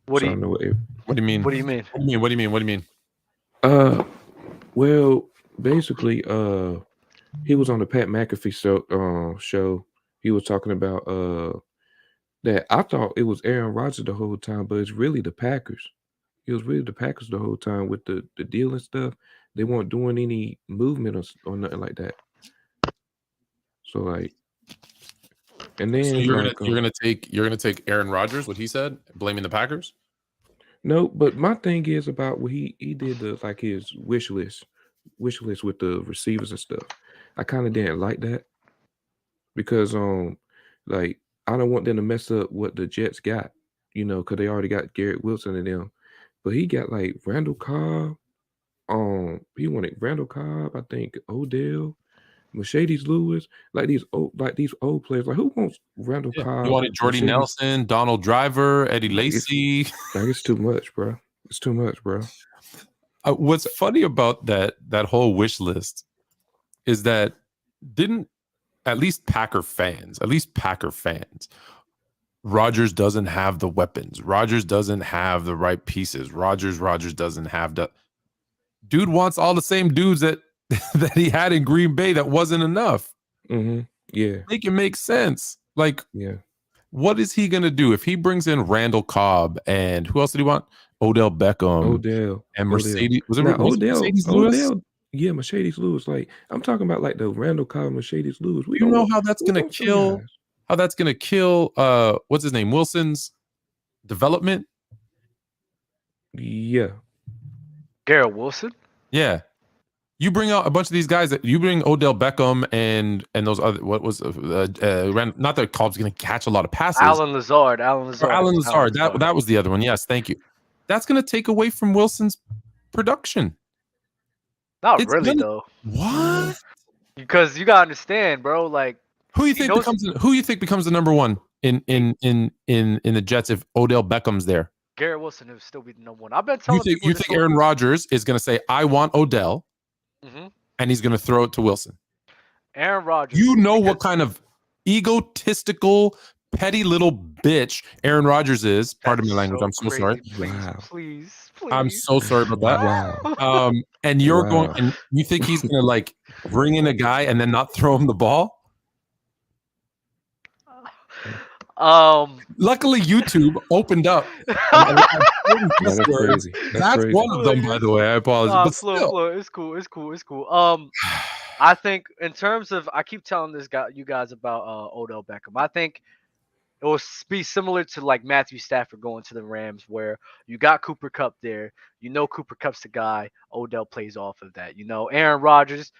What do So I you know What do you mean? What do you mean? What do you mean? What do you mean? What do you mean? well, basically, he was on the Pat McAfee show. He was talking about that I thought it was Aaron Rodgers the whole time, but it's really the Packers. It was really the Packers the whole time with the deal and stuff. They weren't doing any movement or nothing like that. So like, and So then like, you're gonna take Aaron Rodgers, what he said, blaming the Packers? no, but my thing is about what he did his wish list with the receivers and stuff. I kind of didn't like that because like I don't want them to mess up what the Jets got, because they already got Garrett Wilson and them, but he got like Randall Cobb. He wanted Randall Cobb, I think Odell, Mercedes Lewis, like these old players. Like who wants Randall Yeah. Cobb? You wanted Jordy Mercedes? Nelson, Donald Driver, Eddie Like, Lacy. it's too much, bro. It's too much, bro. What's funny about that whole wish list is that didn't at least Packer fans, Rodgers doesn't have the weapons. Rodgers doesn't have the right pieces. Rodgers doesn't have the dude wants all the same dudes that he had in Green Bay. That wasn't enough. Mm-hmm. Yeah. Make it make sense. Like, yeah. What is he gonna do if he brings in Randall Cobb and who else did he want? Odell Beckham, and Mercedes. Was it Mercedes Lewis? Odell? Yeah, Mercedes Lewis. Like I'm talking about, like the Randall Cobb, Mercedes Lewis. You know how that's gonna kill? How that's gonna kill? What's his name? Wilson's development. Yeah. Garrett Wilson. Yeah. You bring out a bunch of these guys that you bring Odell Beckham and those other not that Cobb's going to catch a lot of passes. Alan Lazard. That was the other one. Yes, thank you. That's going to take away from Wilson's production. Not really though. What? Because you gotta understand, bro. Like who you think becomes the number one in the Jets if Odell Beckham's there? Garrett Wilson will still be the number one. I've been telling you think Aaron Rodgers is going to say I want Odell? Mm-hmm. And he's going to throw it to Wilson. Aaron Rodgers. You know what kind of egotistical, petty little bitch Aaron Rodgers is. Pardon my language. I'm so sorry. Please. I'm so sorry about that. Wow. And you're going, and you think he's going to like bring in a guy and then not throw him the ball? Luckily, YouTube opened up. That's crazy. That's one of them, by the way. I apologize. But still. It's cool. I think in terms of, I keep telling you guys about Odell Beckham. I think it will be similar to like Matthew Stafford going to the Rams, where you got Cooper Kupp there. You know Cooper Kupp's the guy. Odell plays off of that. You know Aaron Rodgers.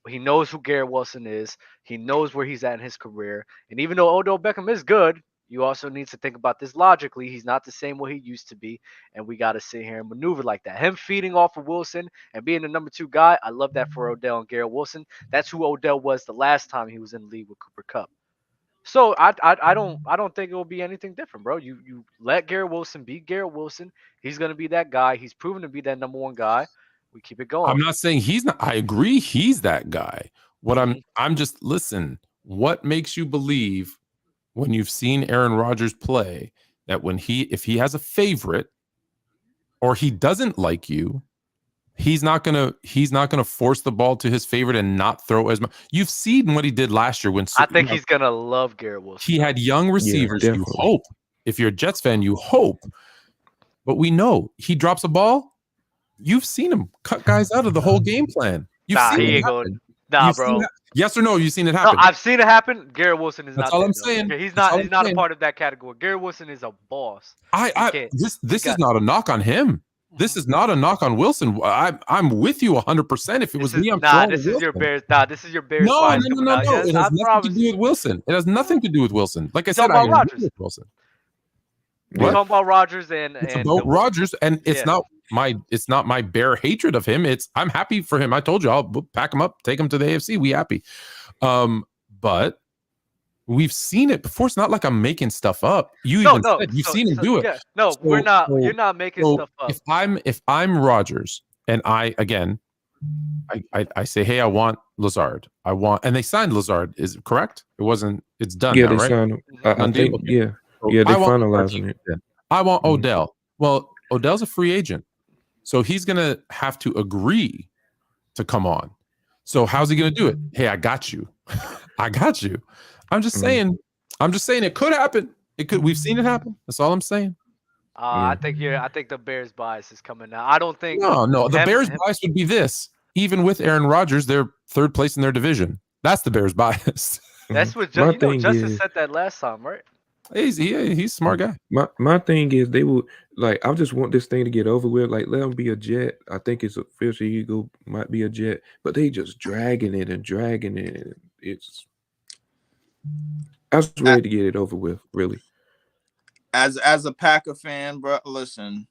He knows who Garrett Wilson is. He knows where he's at in his career. And even though Odell Beckham is good, you also need to think about this logically. He's not the same way he used to be, and we got to sit here and maneuver like that. Him feeding off of Wilson and being the number 2 guy, I love that for Odell and Garrett Wilson. That's who Odell was the last time he was in the league with Cooper Kupp. So I don't think it will be anything different, bro. You let Garrett Wilson be Garrett Wilson. He's gonna be that guy. He's proven to be that number 1 guy. We keep it going. I'm not saying he's not. I agree he's that guy. What I'm just listen. What makes you believe? When you've seen Aaron Rodgers play, that if he has a favorite or he doesn't like you, he's not gonna force the ball to his favorite and not throw as much. You've seen what he did last year when I think he's gonna love Garrett Wilson. He had young receivers. You hope, if you're a Jets fan, you hope. But we know he drops a ball. You've seen him cut guys out of the whole game plan. Bro. Yes or no? You've seen it happen. No, I've seen it happen. Garrett Wilson is That's not. all I'm saying. He's not a part of that category. Garrett Wilson is a boss. This is not a knock on him. This is not a knock on Wilson. I'm with you 100%. If it was me, this is your Bears. This is your Bears. No. It has nothing to do with Wilson. It has nothing to do with Wilson. Like I said, I agree with Wilson. We're talking about Rodgers it's about Rodgers, and it's not my bare hatred of him. I'm happy for him. I told you I'll pack him up, take him to the AFC. We happy. But we've seen it before. It's not like I'm making stuff up. You've seen him do it. Yeah. No, we're not. You're not making stuff up. If I'm Rodgers and I say, hey, I want Lazard. And they signed Lazard. Is it correct? It's done. Yeah, now, they right? signed him. I think. Yeah. Yeah, they're finalizing it. I want Odell. Well, Odell's a free agent, so he's gonna have to agree to come on. So how's he gonna do it? Hey, I got you. I got you. I'm just saying. I'm just saying it could happen. It could. We've seen it happen. That's all I'm saying. I think the Bears bias is coming out. I don't think. No. The Bears bias would be this. Even with Aaron Rodgers, they're third place in their division. That's the Bears bias. That's what Justin said that last time, right? He's a smart guy. My thing is they would like. I just want this thing to get over with. Like, let them be a Jet. I think it's official. Eagle might be a Jet, but they just dragging it. It's. I was ready to get it over with. Really. As a Packer fan, bro, listen.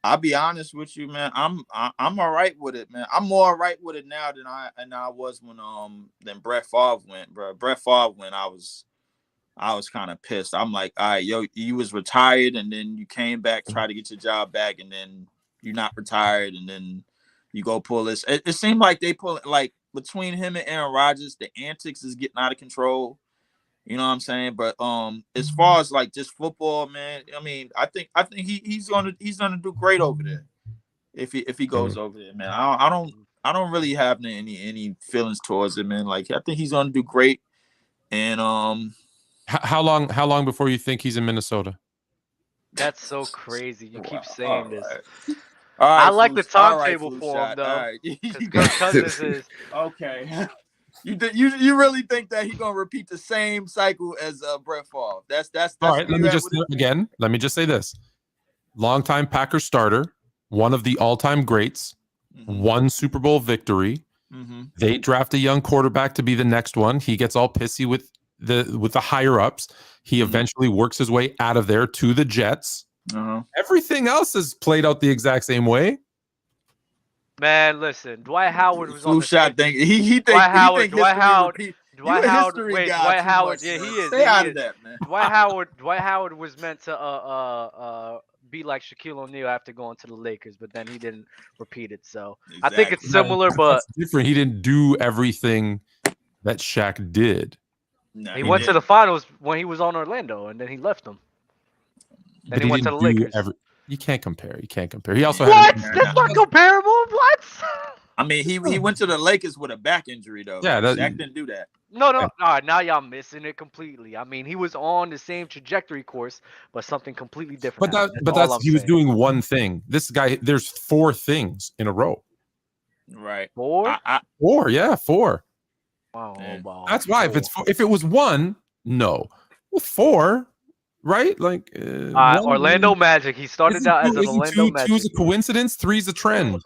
I'll be honest with you, man. I'm all right with it, man. I'm more all right with it now than I was when Brett Favre went, bro. Brett Favre went, I was kind of pissed. I'm like, all right, yo, you was retired and then you came back, try to get your job back, and then you're not retired, and then you go pull this. It seemed like they pull like between him and Aaron Rodgers, the antics is getting out of control. You know what I'm saying? But as far as like just football, man, I mean, I think he's gonna do great over there if he goes over there, man. I don't really have any feelings towards him, man. Like, I think he's gonna do great. And how long before you think he's in Minnesota? That's so crazy. You keep saying this. All right, I like the timetable for him though. Because Kirk Cousins is okay. You really think that he's gonna repeat the same cycle as Brett Favre? That's all right. Let me just say this: longtime Packers starter, one of the all-time greats, one Super Bowl victory. They draft a young quarterback to be the next one. He gets all pissy with the higher ups. He eventually works his way out of there to the Jets. Everything else is played out the exact same way. Man, listen, Dwight Howard was on the shot thing. Dwight Howard. Wait, Dwight Howard. Yeah, he is. Stay out of that, man. Dwight Howard was meant to be like Shaquille O'Neal after going to the Lakers, but then he didn't repeat it. So I think it's similar, but different. He didn't do everything that Shaq did. No, he went to the finals when he was on Orlando, and then he left them. Then he went to the Lakers. You can't compare. He also That's not comparable. What? I mean, he went to the Lakers with a back injury though. Yeah, Shaq didn't do that. No. All right, now y'all missing it completely. I mean, he was on the same trajectory course, but something completely different. He was doing one thing. This guy, there's 4 things in a row. Right. 4? 4, yeah, 4. Wow. That's why if it was 1, no. Well, 4. Right, like Orlando Magic. He started out as an Orlando Magic. 2 is a coincidence. 3 is a trend.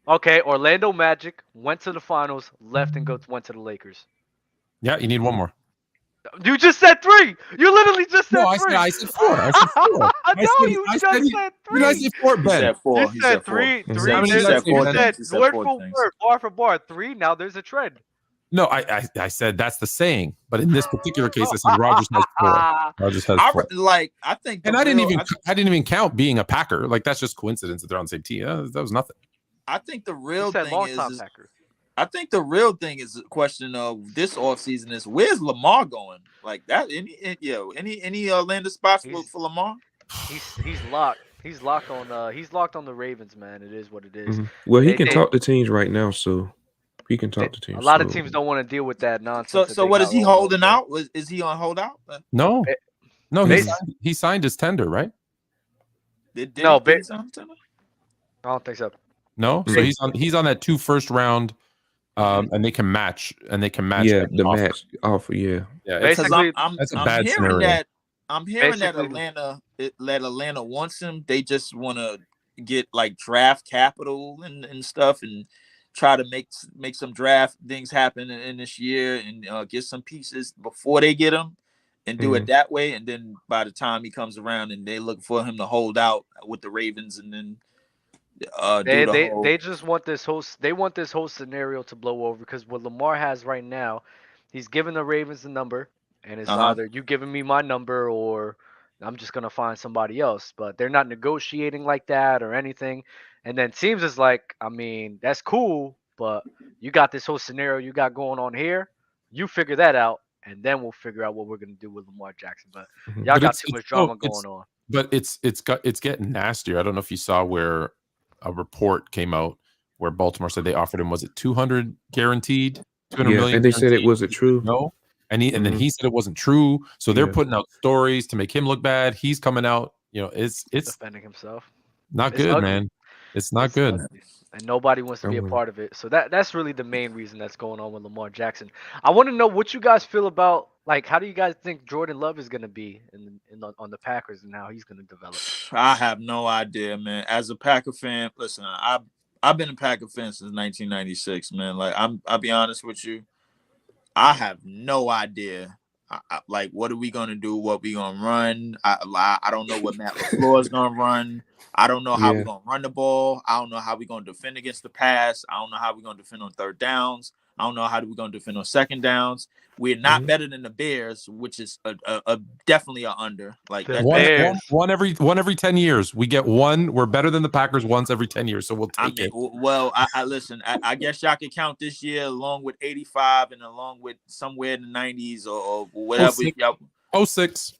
Okay, Orlando Magic went to the finals, left and went to the Lakers. Yeah, you need one more. You just said 3. You literally just said 3. I said 4. I said 4. You just said 3. Did I say 4, Ben? You said 3. You said word for word, bar for bar, 3. Now there's a trend. No, I said that's the saying, but in this particular case, I said Rodgers has 4. Rodgers has 4. I think, and I didn't even count being a Packer. Like, that's just coincidence that they're on the same team. That was nothing. I think the real thing is I think the real thing is a question of this offseason is where's Lamar going? Like that any landing spots for Lamar? He's locked. He's locked on the Ravens, man. It is what it is. Well, he can talk to teams right now, so he can talk to teams. A lot of teams don't want to deal with that nonsense. So what is he holding out? Is he on holdout? No, he signed his tender, right? I don't think so. No, so he's on that 2 first round, and they can match. Yeah, the match offer. Yeah. Basically, that's a bad scenario. I'm hearing that Atlanta wants him. They just want to get like draft capital and stuff and try to make some draft things happen in this year and get some pieces before they get him and do it that way. And then by the time he comes around and they look for him to hold out with the Ravens and then they just want this whole scenario to blow over because what Lamar has right now, he's giving the Ravens the number and it's either you giving me my number or I'm just gonna find somebody else. But they're not negotiating like that or anything. And then teams is like, I mean, that's cool, but you got this whole scenario you got going on here. You figure that out, and then we'll figure out what we're gonna do with Lamar Jackson. But y'all got too much drama going on. But it's getting nastier. I don't know if you saw where a report came out where Baltimore said they offered him, was it 200 guaranteed, 200 million? And they said it wasn't true. No, and then he said it wasn't true. So they're putting out stories to make him look bad. He's coming out, it's defending himself. Not good, ugly. Man. It's not good. Ugly. And nobody wants to be a part of it. So that's really the main reason that's going on with Lamar Jackson. I want to know what you guys feel about, like, how do you guys think Jordan Love is going to be on the Packers and how he's going to develop? I have no idea, man. As a Packer fan, listen, I've been a Packer fan since 1996, man. Like, I'll be honest with you, I have no idea. Like, what are we gonna do? What we gonna run? I don't know what Matt LaFleur is gonna run. I don't know how we're gonna run the ball. I don't know how we're gonna defend against the pass. I don't know how we're gonna defend on third downs. I don't know how we're gonna defend on second downs. We're not better than the Bears, which is a definitely a under. Like one every 10 years. We get one. We're better than the Packers once every 10 years, so we'll take it. Well, I listen. I guess y'all can count this year along with 85 and along with somewhere in the 90s or whatever. 06.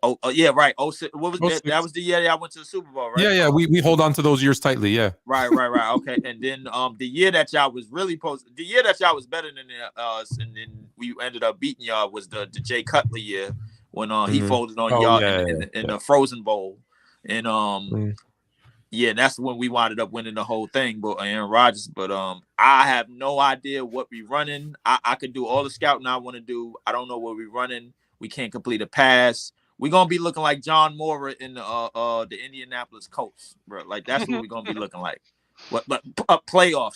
Oh yeah, right. 06. What was that? That was the year I went to the Super Bowl, right? Yeah. We hold on to those years tightly. Yeah. Right. Okay. And then the year that y'all was really the year that y'all was better than us, and then we ended up beating y'all was the Jay Cutler year when he folded on y'all in the Frozen Bowl, and that's when we wound up winning the whole thing. But Aaron Rodgers. But I have no idea what we running. I could do all the scouting I want to do. I don't know what we running. We can't complete a pass. We're gonna be looking like John Mora in the Indianapolis Colts, bro. Like, that's what we're gonna be looking like. But playoffs,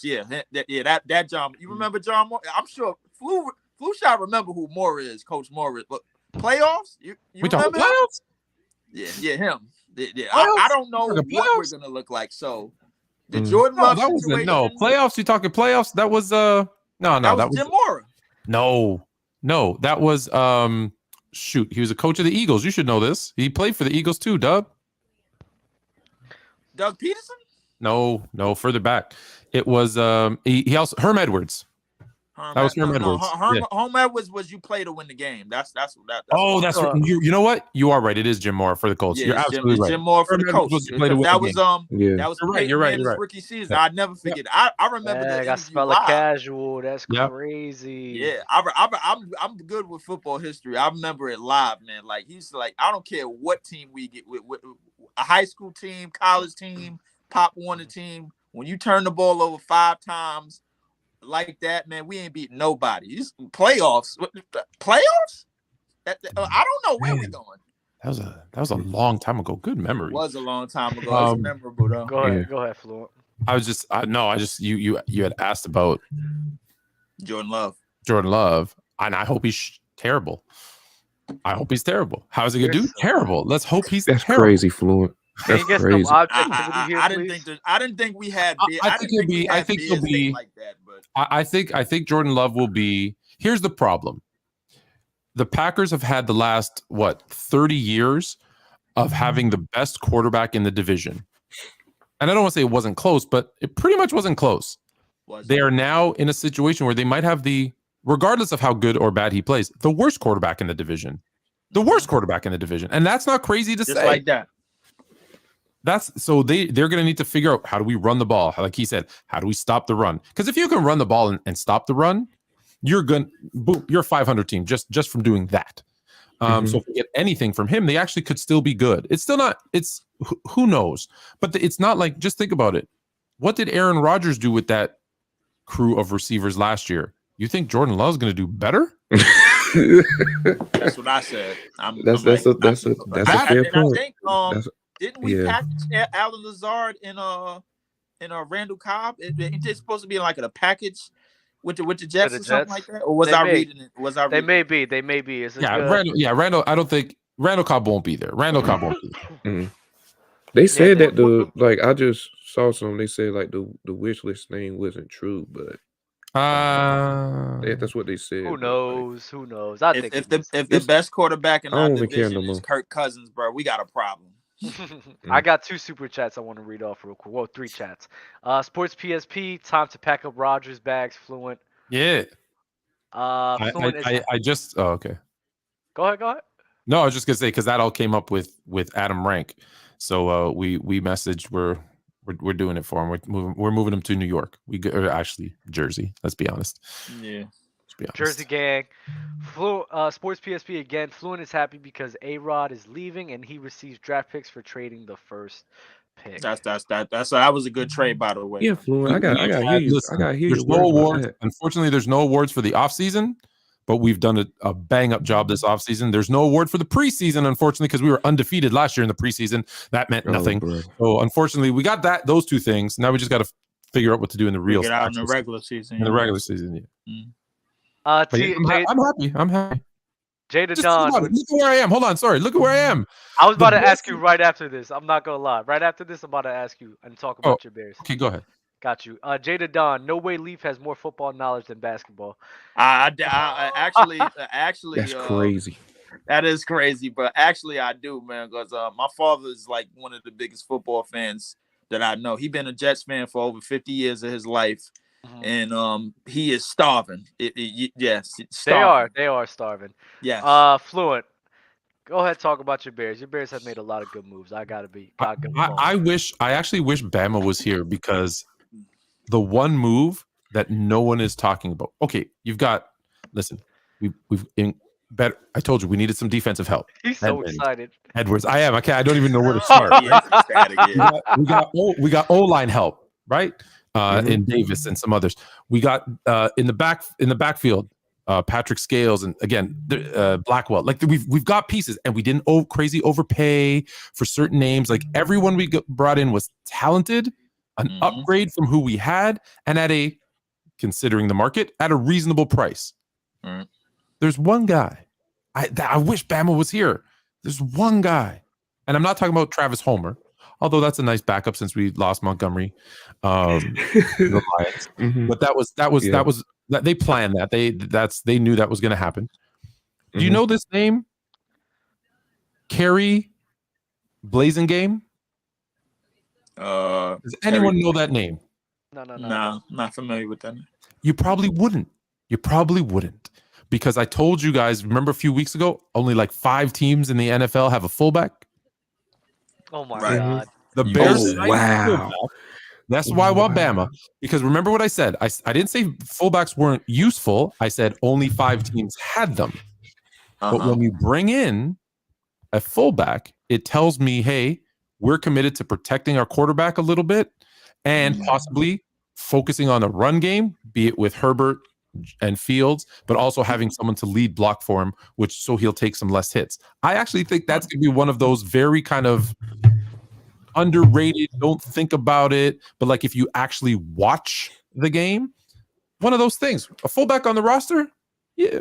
that John. You remember John Mora? I'm sure Flu shot remember who Mora is, Coach Mora. But playoffs, you remember playoffs? Yeah, him. Yeah. I don't know what we're gonna look like. So the Jordan Love situation. No playoffs. You talking playoffs? That was that was Jim Mora. No, that was shoot, he was a coach of the Eagles. You should know this. He played for the Eagles too, Doug Peterson? No, further back. It was he also Herm Edwards. That was Herm Edwards. Herm Edwards was you play to win the game. That's that's you know what? You are right. It is Jim Mora for the Colts. You're absolutely right. Jim Mora for the Colts. That was you're right. Rookie season. I'd never forget. I remember that. I spell a casual. That's crazy. Yeah, I'm good with football history. I remember it live, man. Like, he's like, I don't care what team we get with a high school team, college team, Pop Warner team. When you turn the ball over 5 times like that, man, we ain't beating nobody. Playoffs. I don't know where we're going. That was a long time ago. Good memory. It was a long time ago. It's memorable though. Go ahead, Fluent. You had asked about Jordan Love, and I hope he's terrible. How is he gonna do? Terrible. Let's hope he's terrible. Crazy, Fluent. That's crazy. I didn't think we had. I think he'll be like that. But I think Jordan Love will be. Here's the problem. The Packers have had the last 30 years of having the best quarterback in the division, and I don't want to say it wasn't close, but it pretty much wasn't close. They are now in a situation where they might have regardless of how good or bad he plays, the worst quarterback in the division. And that's not crazy to say. Just like that. So they're going to need to figure out, how do we run the ball? Like he said, how do we stop the run? Because if you can run the ball and stop the run, you're a 500 team just from doing that. So if we get anything from him, they actually could still be good. It's still not. It's who knows, but it's not like, just think about it. What did Aaron Rodgers do with that crew of receivers last year? You think Jordan Love's going to do better? That's what I said. That's a fair point. I think, didn't we package Alan Lazard in a Randall Cobb? It's supposed to be like a package with the Jets or something like that. Or was I reading it? They may be. Randall. I don't think Randall Cobb won't be there. They said that I just saw some. They said like the wish list thing wasn't true, but that's what they said. Who knows? Who knows? If the best quarterback in our division is Kirk Cousins, bro, we got a problem. I got 2 super chats I want to read off real quick. Well, 3 chats. Sports PSP, time to pack up Rodgers bags. Fluent. Yeah. Fluent I just. Oh, okay. Go ahead. No, I was just gonna say because that all came up with Adam Rank. So we messaged we're doing it for him. We're moving him to New York. Or actually Jersey. Let's be honest. Yeah. Jersey gang. Sports PSP again. Fluent is happy because A-Rod is leaving and he receives draft picks for trading the first pick. That was a good trade, by the way. Yeah, Fluent. I got hear you. Listen, I got hear there's you. no awards. Unfortunately, there's no awards for the offseason, but we've done a bang up job this offseason. There's no award for the preseason, unfortunately, because we were undefeated last year in the preseason. That meant nothing. So unfortunately, we got those two things. Now we just got to figure out what to do in the real get out in the regular season. In the regular season, yeah. Mm. I'm happy. I'm happy. Jada Don. Look at where I am. Hold on. Sorry. Look at where I am. I was about to ask you right after this. I'm not going to lie. Right after this, I'm about to ask you and talk about your Bears. Okay, go ahead. Got you. Jada Don. No way Leef has more football knowledge than basketball. I actually. That's crazy. That is crazy, but actually I do, man, because my father is like one of the biggest football fans that I know. He's been a Jets fan for over 50 years of his life. And he is starving. Yes, starving. They are starving. Yes. Fluent. Go ahead, talk about your Bears. Your Bears have made a lot of good moves. I actually wish Bama was here because the one move that no one is talking about. Okay, listen, we've better. I told you we needed some defensive help. He's so excited. Edwards, I am. I don't even know where to start. we got O-line help, right? In Davis and some others. We got in the backfield, Patrick Scales and again Blackwell. Like we've got pieces, and we didn't crazy overpay for certain names. Like everyone we brought in was talented, an upgrade from who we had, and at considering the market, at a reasonable price. There's one guy. I wish Bama was here. There's one guy, and I'm not talking about Travis Homer. Although that's a nice backup since we lost Montgomery, the Lions. But that was they planned that. They knew that was going to happen. Do you know this name? Kerry Blazingame? Does anyone know that name? No, not familiar with that. You probably wouldn't. Because I told you guys, remember a few weeks ago, only like 5 teams in the NFL have a fullback. Oh my God. The Bears. Wow. That's why I want Bama. Because remember what I said. I didn't say fullbacks weren't useful. I said only 5 teams had them. But when you bring in a fullback, it tells me, hey, we're committed to protecting our quarterback a little bit and possibly focusing on a run game, be it with Herbert and Fields, but also having someone to lead block for him, so he'll take some less hits. I actually think that's going to be one of those very kind of underrated, don't think about it, but like if you actually watch the game, one of those things. A fullback on the roster, yeah.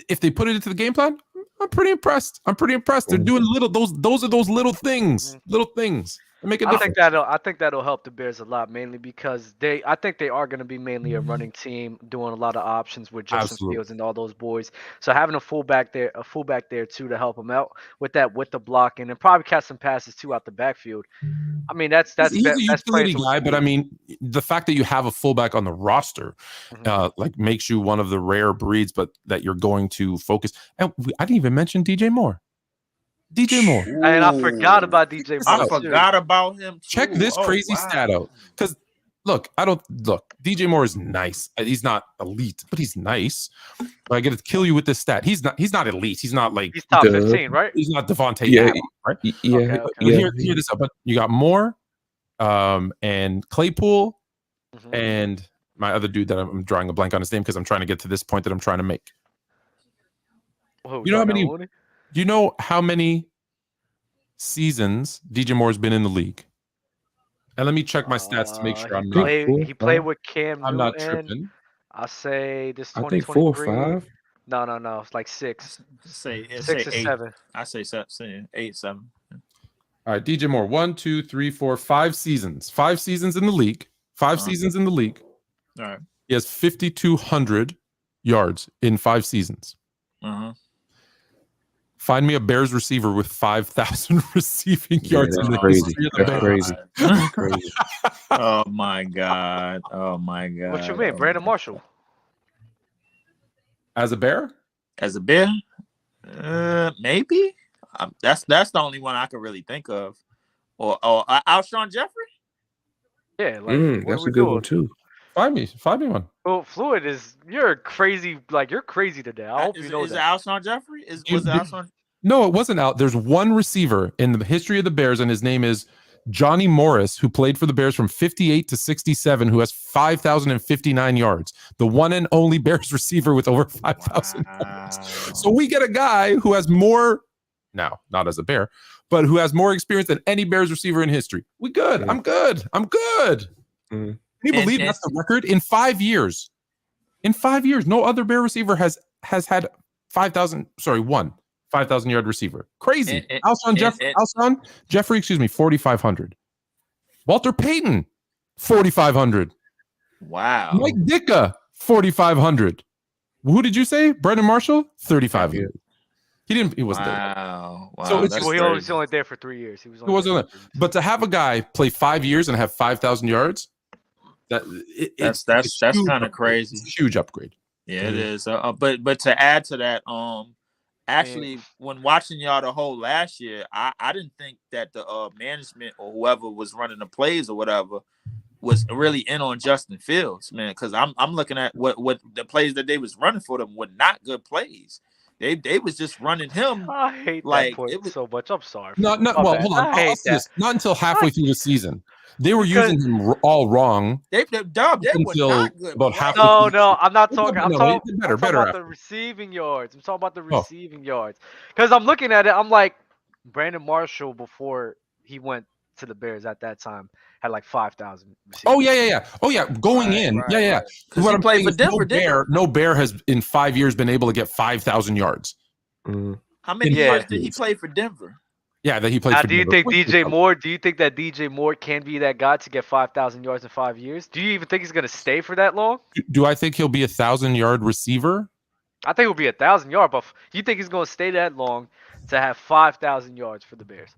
If they put it into the game plan, I'm pretty impressed. They're doing those are those little things. Make a difference. I think that'll help the Bears a lot, mainly because I think they are going to be mainly a running team, doing a lot of options with Justin Fields and all those boys. So having a fullback there too to help them out with the blocking and probably catch some passes too out the backfield. I mean, he's a utility guy, but I mean, the fact that you have a fullback on the roster, like makes you one of the rare breeds, but that you're going to focus. And I didn't even mention DJ Moore. And I forgot about DJ Moore. I forgot about him too. Check this crazy stat out. Because DJ Moore is nice. He's not elite, but he's nice. But I get to kill you with this stat. He's not elite. He's not like he's top 15, right? He's not Devontae Adams, right? Yeah. Hear this up. But you got Moore, and Claypool, and my other dude that I'm drawing a blank on his name because I'm trying to get to this point that I'm trying to make. You know how many? Do you know how many seasons DJ Moore's been in the league? And let me check my stats to make sure I'm not. He played with Cam Newton. I'm not tripping. I say this. I think 4 or 5. No. It's like 6. Say 6 or 7. I say 8, 7. All right, DJ Moore. 1, 2, 3, 4, 5 seasons. 5 seasons in the league. 5 seasons in the league. All right. He has 5,200 yards in 5 seasons. Find me a Bears receiver with 5,000 receiving yards. That's crazy. That's crazy. Oh my God. What you mean, Brandon Marshall? As a Bear? As a Bear? Maybe. That's the only one I can really think of. Or Alshon Jeffrey. Yeah, like what That's we a good doing? one too. Find me one. Well, Fluid is you're crazy. Like you're crazy today. I hope you know Is it that. Alshon Jeffrey? Was it Alshon? No, it wasn't out. There's one receiver in the history of the Bears, and his name is Johnny Morris, who played for the Bears from 58 to 67, who has 5,059 yards. The one and only Bears receiver with over 5,000 yards. So we get a guy who has more, now, not as a Bear, but who has more experience than any Bears receiver in history. We good. I'm good. Can you believe that's the record? In 5 years. In 5 years, no other Bear receiver has had 5,000 yard receiver. Crazy. Alshon Jeffrey, 4,500. Walter Payton, 4,500. Wow. Mike Ditka, 4,500. Who did you say? Brendan Marshall, 3,500. He wasn't there. Wow. So it's Well, he was only there for 3 years. He wasn't there. But to have a guy play 5 years and have 5,000 yards, that's kind of crazy. It's a huge upgrade. Yeah, it is. But to add to that, actually, when watching y'all the whole last year, I didn't think that the management or whoever was running the plays or whatever was really in on Justin Fields, man. Because I'm looking at what the plays that they was running for them were not good plays. They was just running him. I hate that point so much. I'm sorry. Hold on. I'll say this. Not until halfway through the season. They were using him all wrong. They were not good. About half. No, I'm not talking. I'm talking about the receiving yards. I'm talking about the receiving yards. Because I'm looking at it, I'm like, Brandon Marshall before he went to the Bears at that time had like 5,000. Oh yeah. Going in. Because he played for Denver. No Bear has in 5 years been able to get 5,000 yards. How many years did he play for Denver? Yeah, that he played for Denver. Do you think that DJ Moore can be that guy to get 5,000 yards in 5 years? Do you even think he's going to stay for that long? Do I think he'll be 1,000-yard receiver? I think he'll be 1,000-yard, but you think he's going to stay that long to have 5,000 yards for the Bears?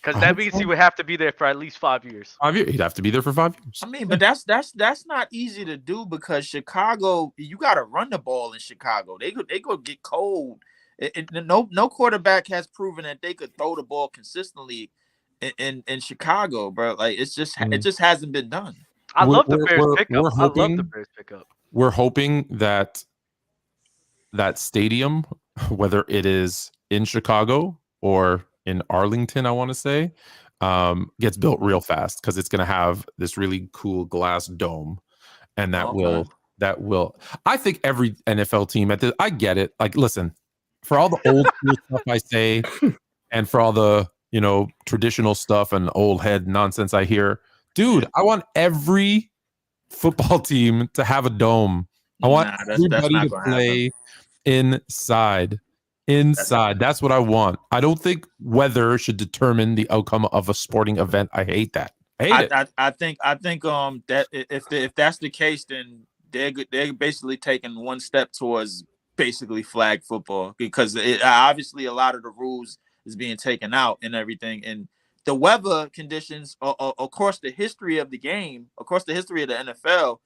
Because that means he would have to be there for at least 5 years. 5 years. He'd have to be there for 5 years. I mean, but that's not easy to do because Chicago, you got to run the ball in Chicago. They go get cold. No quarterback has proven that they could throw the ball consistently in Chicago, bro. Like it just hasn't been done. I love the Bears pickup. We're hoping that stadium, whether it is in Chicago or in Arlington, I want to say, gets built real fast because it's going to have this really cool glass dome, and that will. I think every NFL team I get it. Like, listen. For all the old school stuff I say, and for all the traditional stuff and old head nonsense I hear, dude, I want every football team to have a dome. I want everybody to play inside. That's what I want. I don't think weather should determine the outcome of a sporting event. I hate that. I think that if that's the case, then they're basically taking one step towards basically flag football because obviously a lot of the rules is being taken out and everything, and the weather conditions across the history of the game, across the history of the NFL,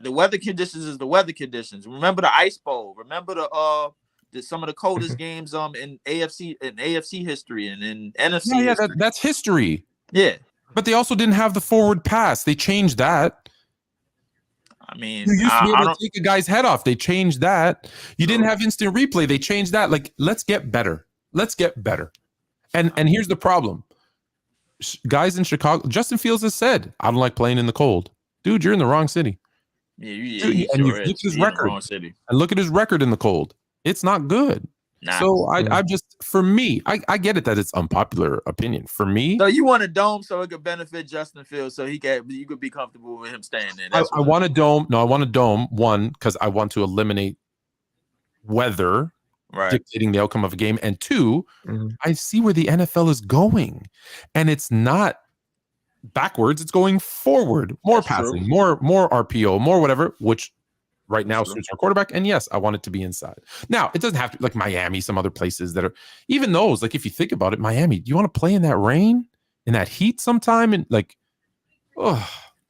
the weather conditions is the weather conditions. Remember the Ice Bowl, remember some of the coldest games in AFC history and in NFC history. That's history. Yeah, but they also didn't have the forward pass. They changed that. I mean, you used to be able to take a guy's head off. They changed that. You didn't have instant replay. They changed that. Like, let's get better. And here's the problem. Guys in Chicago, Justin Fields has said, I don't like playing in the cold. Dude, you're in the wrong city. Yeah, and you look at his record. And look at his record in the cold. It's not good. Nah. So I just, for me, I get it that it's unpopular opinion. For me, so you want a dome so it could benefit Justin Fields, so you could be comfortable with him staying there. I want a dome. No, I want a dome. One, because I want to eliminate weather dictating the outcome of a game, and two, I see where the NFL is going, and it's not backwards; it's going forward. More passing, more RPO, more whatever, which. Right now suits our quarterback, and yes, I want it to be inside. Now, it doesn't have to be like Miami, some other places that are even those. Like if you think about it, Miami, do you want to play in that rain, in that heat sometime? And like,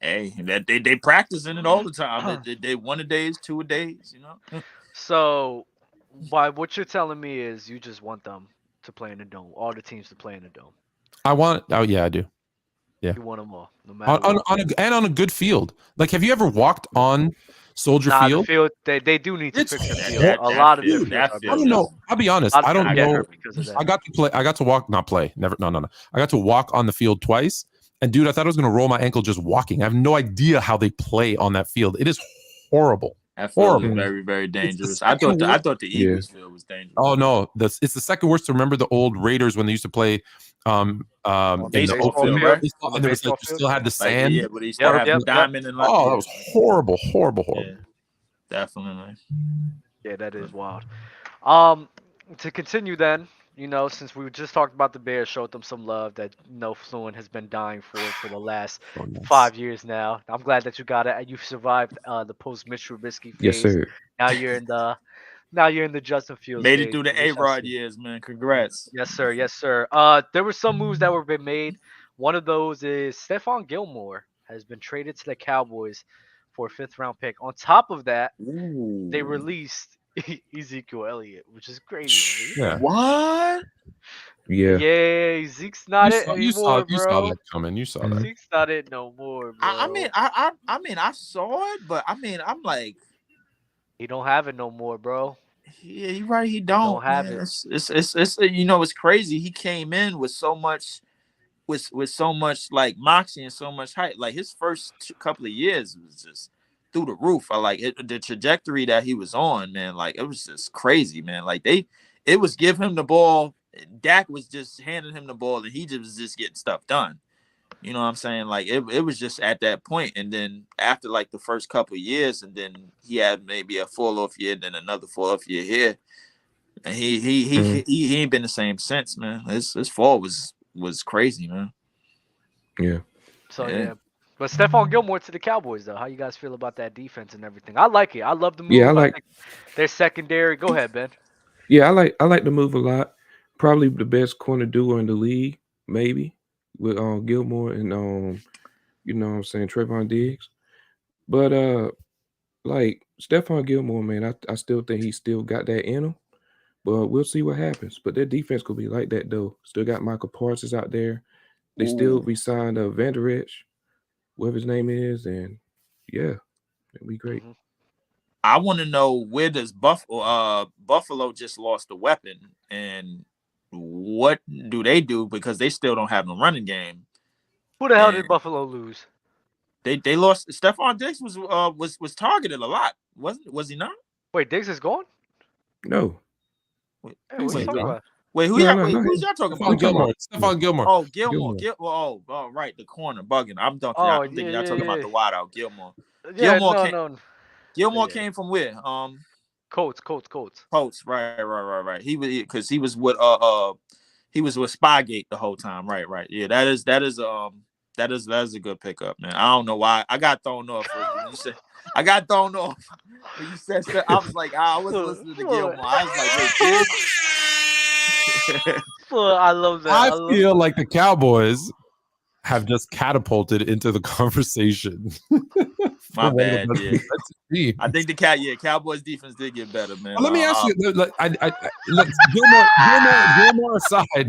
hey, they practice in it all the time. They 1 a days, 2 a days, So By what you're telling me is you just want them to play in the dome. All the teams to play in the dome. Oh yeah, I do. Yeah. You want them all, no matter what. On a good field. Like, have you ever walked on Soldier Nah, the Field? field they do need to It's fix the field. horrible. A lot of their field- fields that are I field don't broken. know. I'll be honest. A lot I of don't people get know. hurt because of that. I got to play. I got to walk, not play. Never. No. I got to walk on the field twice. And dude, I thought I was going to roll my ankle just walking. I have no idea how they play on that field. It is horrible. That field Horrible. is very, very dangerous. I second thought the Eagles field was dangerous. Oh no, it's the second worst. To remember the old Raiders when they used to play in the baseball open field, air, right? and there was like you still had the Like, sand. yeah, but he still had the diamond and Oh, that was horrible. Yeah, definitely. Yeah, that is wild. To continue then, since we just talked about the Bears, showed them some love that Fluent has been dying for the last 5 years now. I'm glad that you got it. You survived the post Mitch Trubisky phase. Yes, sir. Now you're in the Justin Fields. Made it phase. through the A-Rod years, man. Congrats. Yes, sir. Yes, sir. There were some moves that were been made. One of those is Stephon Gilmore has been traded to the Cowboys for a 5th-round pick. On top of that, they released Ezekiel Elliott, which is crazy. Yeah. What? Yeah. Yeah, Zeke's not it You anymore, saw bro. that coming. You saw that. Zeke's not it no more, bro. I mean, I saw it, but I mean, I'm like, he don't have it no more, bro. yeah, you're right. He don't have man. it. It's it's crazy. He came in with so much, with so much like moxie and so much hype. Like his first couple of years was just through the roof. I like it, the trajectory that he was on, man. Like it was just crazy, man. Like it was give him the ball. Dak was just handing him the ball, and he was just getting stuff done. You know what I'm saying? Like it was just at that point, and then after like the first couple of years, and then he had maybe a fall off year, then another fall off year here, and he ain't been the same since, man. His fall was crazy, man. Yeah. So Yeah. yeah. But Stephon Gilmore to the Cowboys, though. How you guys feel about that defense and everything? I like it. I love the move. Yeah, I like- think their secondary. Go ahead, Ben. Yeah, I like the move a lot. Probably the best corner duo in the league, maybe, with Gilmore and you know what I'm saying, Trevon Diggs. But like Stephon Gilmore, man, I still think he still got that in him. But we'll see what happens. But their defense could be like that though. Still got Michael Parsons out there. They still re-signed Van Der Esch, whatever his name is, and yeah, it'll be great. Mhm. I want to know, where does Buffalo just lost a weapon, and what do they do, because they still don't have no running game. Who the hell And did Buffalo lose? They lost. Stephon Diggs was targeted a lot. Was he not? Wait, Diggs is gone? No. Wait, Hey, what are you wait, talking no. about? wait, who No, y'all? no, Wait, no, who's y'all talking Stephon about? Gilmore. Stephon Gilmore. Oh, Gilmore. Gilmore. Oh, right, the corner bugging. I'm talking. Oh, I'm thinking yeah, y'all talking yeah, about the wideout, Gilmore. Yeah, Gilmore no. Gilmore Yeah. came from where? Colts. Colts. Right. He was, because he was with he was with Spygate the whole time. Right. Yeah, that is a good pickup, man. I don't know why I got thrown off when you said I got thrown off when you said that. I was like, I wasn't listening to Gilmore. I was like, wait, I love that. I feel like the Cowboys have just catapulted into the conversation. My For one of the bad, best yeah. defensive teams. I think Cowboys defense did get better, man. Let me ask you,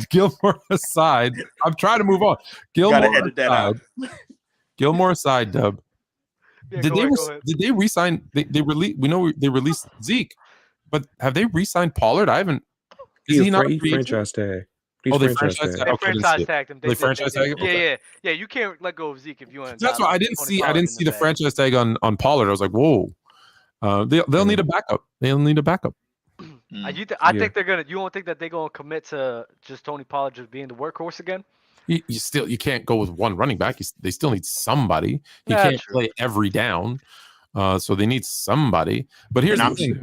Gilmore aside. I'm trying to move on. Gotta edit that out. Gilmore aside, Dub. Yeah, Did go they ahead, go ahead. did they resign? They release. We know they released Zeke, but have they re-signed Pollard? I haven't. Is he not? He franchise tag? Oh, they franchise franchise tag. tag. They Okay, I didn't see franchise it. tagged him. They franchise tagged him? Okay. Yeah. You can't let go of Zeke if you want. That's why I didn't see. I didn't see the franchise tag on Pollard. I was like, whoa. They'll need a backup. They'll need a backup. I think they're gonna. You don't think that they're gonna commit to just Tony Pollard just being the workhorse again? You can't go with one running back. They still need somebody. He Yeah, can't true. play every down. So they need somebody. But here's the thing: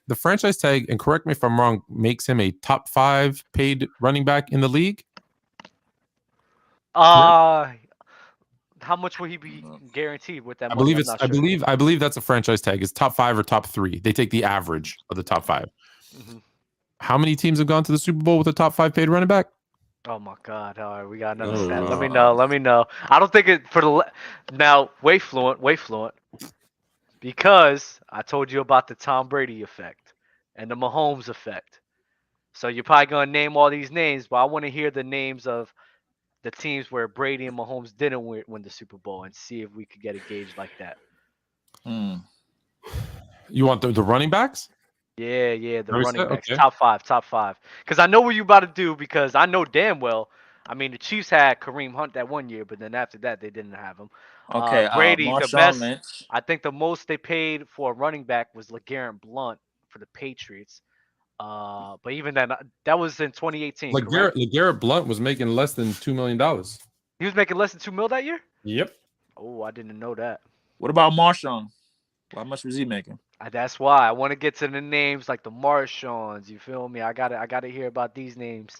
the franchise tag, and correct me if I'm wrong, makes him a top 5 paid running back in the league. How much will he be guaranteed with that? I money? believe I'm it's. not I sure. believe that's a franchise tag. It's top 5 or top 3. They take the average of the top 5. Mhm. How many teams have gone to the Super Bowl with a top 5 paid running back? Oh my God! All right, we got another Oh, stat. Lord. Let me know. I don't think it for the now. Way fluent. Because I told you about the Tom Brady effect, and the Mahomes effect. So you're probably gonna name all these names, but I want to hear the names of the teams where Brady and Mahomes didn't win the Super Bowl, and see if we could get a gauge like that. You want the running backs? Yeah, the Very running set? backs, Okay. top five. Because I know what you about to do. Because I know damn well. I mean, the Chiefs had Kareem Hunt that one year, but then after that, they didn't have him. Okay, Brady, the Marshawn best. Lynch. I think the most they paid for a running back was LeGarrette Blount for the Patriots. But even then, that was in 2018. Correct? LeGarrette Blount was making less than $2 million. He was making less than $2 million that year. Yep. Oh, I didn't know that. What about Marshawn? How much was he making? That's why I want to get to the names like the Marshawns. You feel me? I gotta hear about these names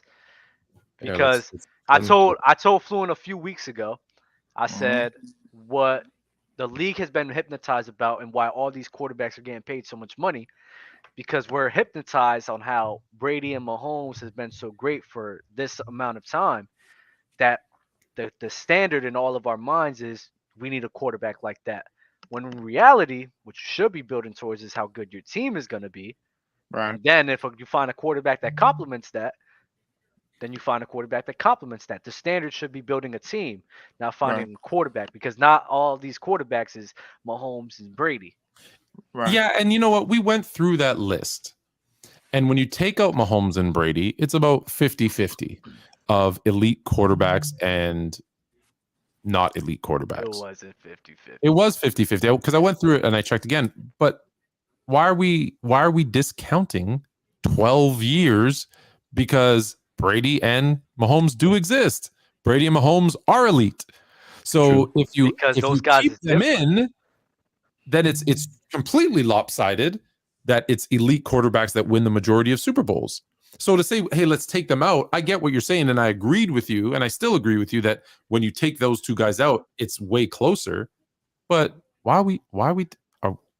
because I told Fluent a few weeks ago. I said what the league has been hypnotized about and why all these quarterbacks are getting paid so much money, because we're hypnotized on how Brady and Mahomes has been so great for this amount of time that the standard in all of our minds is we need a quarterback like that. When in reality, what you should be building towards is how good your team is going to be. Right. And then if you find a quarterback that complements that, then you find a quarterback that complements that. The standard should be building a team, not finding a quarterback, because not all these quarterbacks is Mahomes and Brady. Right. Yeah, and you know what? We went through that list. And when you take out Mahomes and Brady, it's about 50-50 of elite quarterbacks and not elite quarterbacks. It wasn't 50-50. It was 50-50 because I went through it and I checked again. But why are we discounting 12 years because Brady and Mahomes do exist? Brady and Mahomes are elite. So True. if you keep them in, then it's completely lopsided that it's elite quarterbacks that win the majority of Super Bowls. So to say, hey, let's take them out, I get what you're saying, and I agreed with you, and I still agree with you that when you take those two guys out, it's way closer. But we're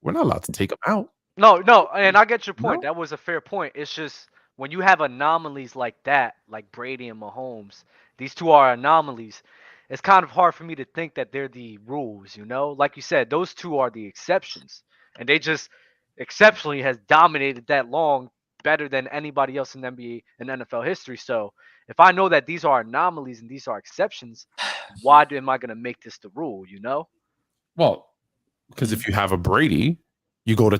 not allowed to take them out. No, and I get your point. No? That was a fair point. It's just when you have anomalies like that, like Brady and Mahomes, these two are anomalies. It's kind of hard for me to think that they're the rules, you know? Like you said, those two are the exceptions. And they just exceptionally has dominated that long better than anybody else in NBA and NFL history. So if I know that these are anomalies and these are exceptions, why am I going to make this the rule, you know? Well, because if you have a Brady, you go to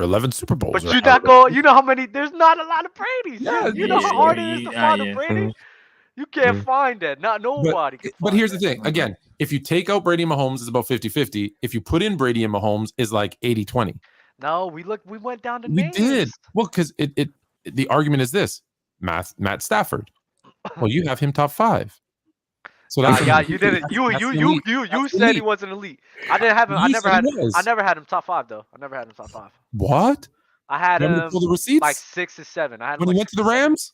11 Super Bowls. But you're not going, you know how many, there's not a lot of Bradys. Yeah, you know how hard it is to find a Brady? You can't find that. Not nobody can find But here's that. the thing. Again, if you take out Brady and Mahomes, it's about 50-50. If you put in Brady and Mahomes, it's like 80-20. No, we went down to names. We did. Well, because the argument is this. Matt Stafford. Well, you have him top 5. So that's you didn't. You said he wasn't elite. I didn't have him. I never had him top 5 though. I never had him top 5. What? I had him the receipts? like 6 or 7. I had when he went to the Rams.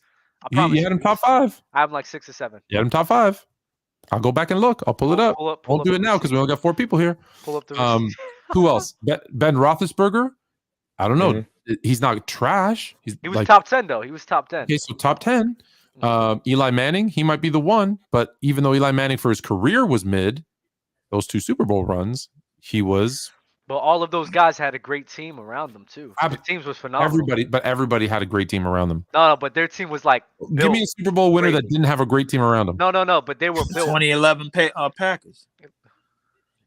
You had him top 5. I have him like 6 or 7. You had him top 5. I'll go back and look. I'll pull it up. Won't do it now because we only got 4 people here. Pull up the who else? Ben Roethlisberger. I don't know. He's not trash. He was like, top 10 though. He was top 10. Okay, so top 10. Eli Manning, he might be the one, but even though Eli Manning for his career was mid, those 2 Super Bowl runs, he was. But all of those guys had a great team around them too. Their teams was phenomenal. Everybody had a great team around them. No, but their team was like built. Give me a Super Bowl winner that didn't have a great team around them. No, but they were built. 2011 Packers.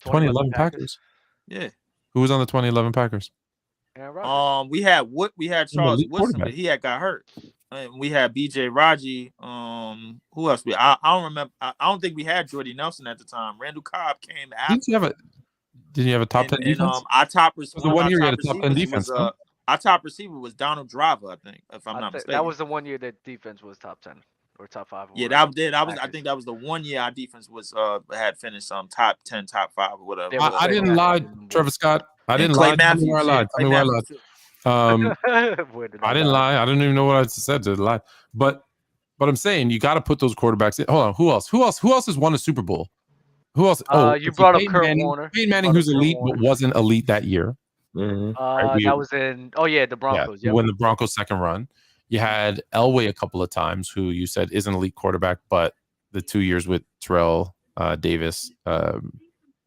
2011 Packers. Yeah. Who was on the 2011 Packers? We had Charles Woodson, but he got hurt. And we had BJ Raji. Who else? I don't remember. I don't think we had Jordy Nelson at the time. Randall Cobb came after. Didn't you have a top 10 defense? Our top receiver. The one year you had a top 10 defense. Our top receiver was Donald Driver, I think, if I'm not mistaken. That was the one year that defense was top 10 or top 5. Yeah, that did. I think that was the one year our defense was had finished top 10, top 5, or whatever. I didn't lie, Trevor Scott. I didn't lie. Tell me where I lied. I didn't lie. I didn't even know what I said to lie. But I'm saying you got to put those quarterbacks in. Hold on. Who else has won a Super Bowl? Who else? You brought up Kurt Warner. Peyton Manning, who's elite, but wasn't elite that year. That was in. Oh yeah, the Broncos. Yeah, when the Broncos' second run, you had Elway a couple of times, who you said is an elite quarterback, but the 2 years with Terrell Davis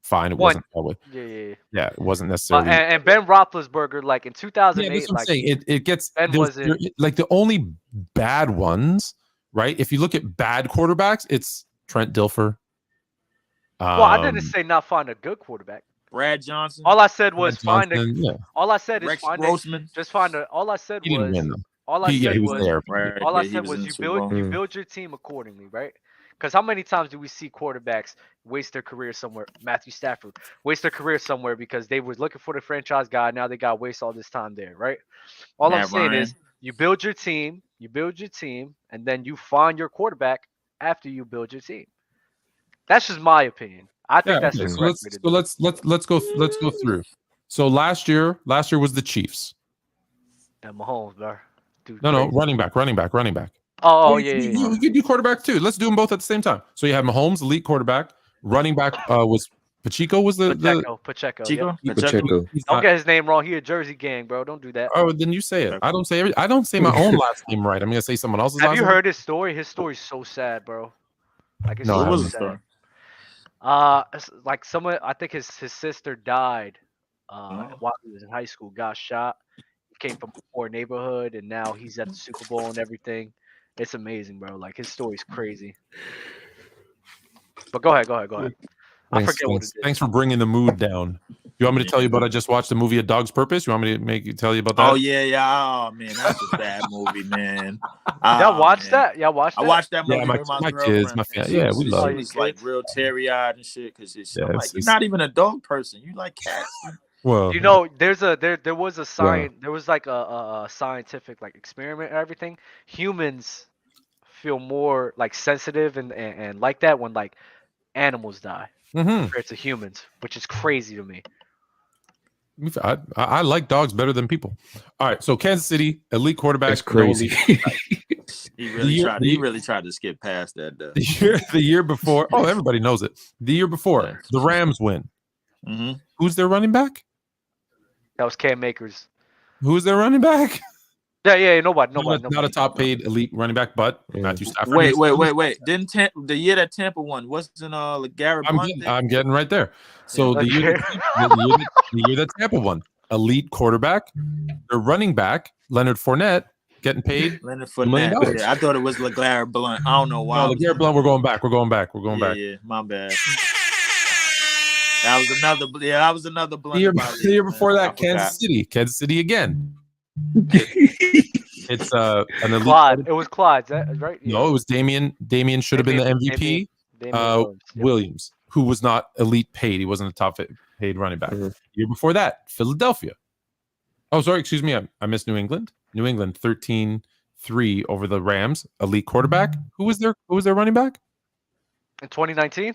fine. It One. wasn't probably. Yeah. Yeah, it wasn't necessarily. And Ben Roethlisberger, like in Yeah, 2008, that's what I'm like saying. It gets Ben wasn't. like the only bad ones, right? If you look at bad quarterbacks, it's Trent Dilfer. Well, I didn't say not find a good quarterback. Brad Johnson. All I said was Brad find a. Johnson, yeah. All I said is Rex find Grossman. a. Just find a. All I said He didn't was. win them. All I He said was was. there. Right, All I he said was in was the you Super Bowl. build your team accordingly, right? Because how many times do we see quarterbacks waste their career somewhere? Matthew Stafford waste their career somewhere because they were looking for the franchise guy. Now they got to waste all this time there, right? All I'm Matt saying Ryan. is you build your team, and then you find your quarterback after you build your team. That's just my opinion. I think that's okay. the So correct way to do it. let's go through. So last year was the Chiefs. And Mahomes, bro. Dude, No, crazy. running back. Oh, We yeah. could do quarterback too. Let's do them both at the same time. So you have Mahomes, elite quarterback. Running back was Pacheco. Was Pacheco. Chico? Yep. Pacheco. Don't get his name wrong. He a Jersey gang, bro. Don't do that. Oh, then you say it. I don't say my own last name right. I'm gonna say someone else's. Have last you name. heard his story? His story's so sad, bro. Like it's No, I so What was the sad. story? It's like someone. I think his sister died. Oh. While he was in high school, got shot. He came from a poor neighborhood, and now he's at the Super Bowl and everything. It's amazing, bro. Like his story's crazy. But go ahead. I forget what it is. Thanks for bringing the mood down. You want me to tell you about? I just watched the movie A Dog's Purpose. You want me to tell you about that? Oh yeah. Oh man, that's a bad movie, man. Y'all watched man. that? Y'all watched that? I watched that movie Yeah, with my my kids, girlfriend. my man. family. Yeah, we love She it. was like real teary-eyed and shit because Yeah, I'm like, it's- you're not even a dog person. You like cats. Well, You know, there was a science, there was like a scientific like experiment and everything. Humans feel more like sensitive and like that when like animals die compared to humans, which is crazy to me. I like dogs better than people. All right, so Kansas City, elite quarterback. That's crazy. He really tried to skip past that. Though. The year before. Oh, everybody knows it. The year before, the Rams win. Mm-hmm. Who's their running back? That was Cam Akers. Who's their running back? Yeah, nobody. Not a top paid elite running back, but Matthew Stafford. Wait. Didn't the year that Tampa won wasn't LeGarrette Blount? I'm getting right there. So the year that Tampa won, elite quarterback, their running back Leonard Fournette getting paid Leonard $2 million. Fournette. Yeah, I thought it was LeGarrette Blount. I don't know why. No, LeGarrette Blount. We're going back. Yeah, my bad. That was another blunt. The year before that, Kansas City again. It's an elite. Clyde. It was Clyde, right? Yeah. No, it was Damian. Damian should have been the MVP. Damian Williams, who was not elite paid. He wasn't a top paid running back. Mhm. Year before that, Philadelphia. Oh, sorry, excuse me. I missed New England. New England 13-3 over the Rams. Elite quarterback. Who was their running back? In 2019?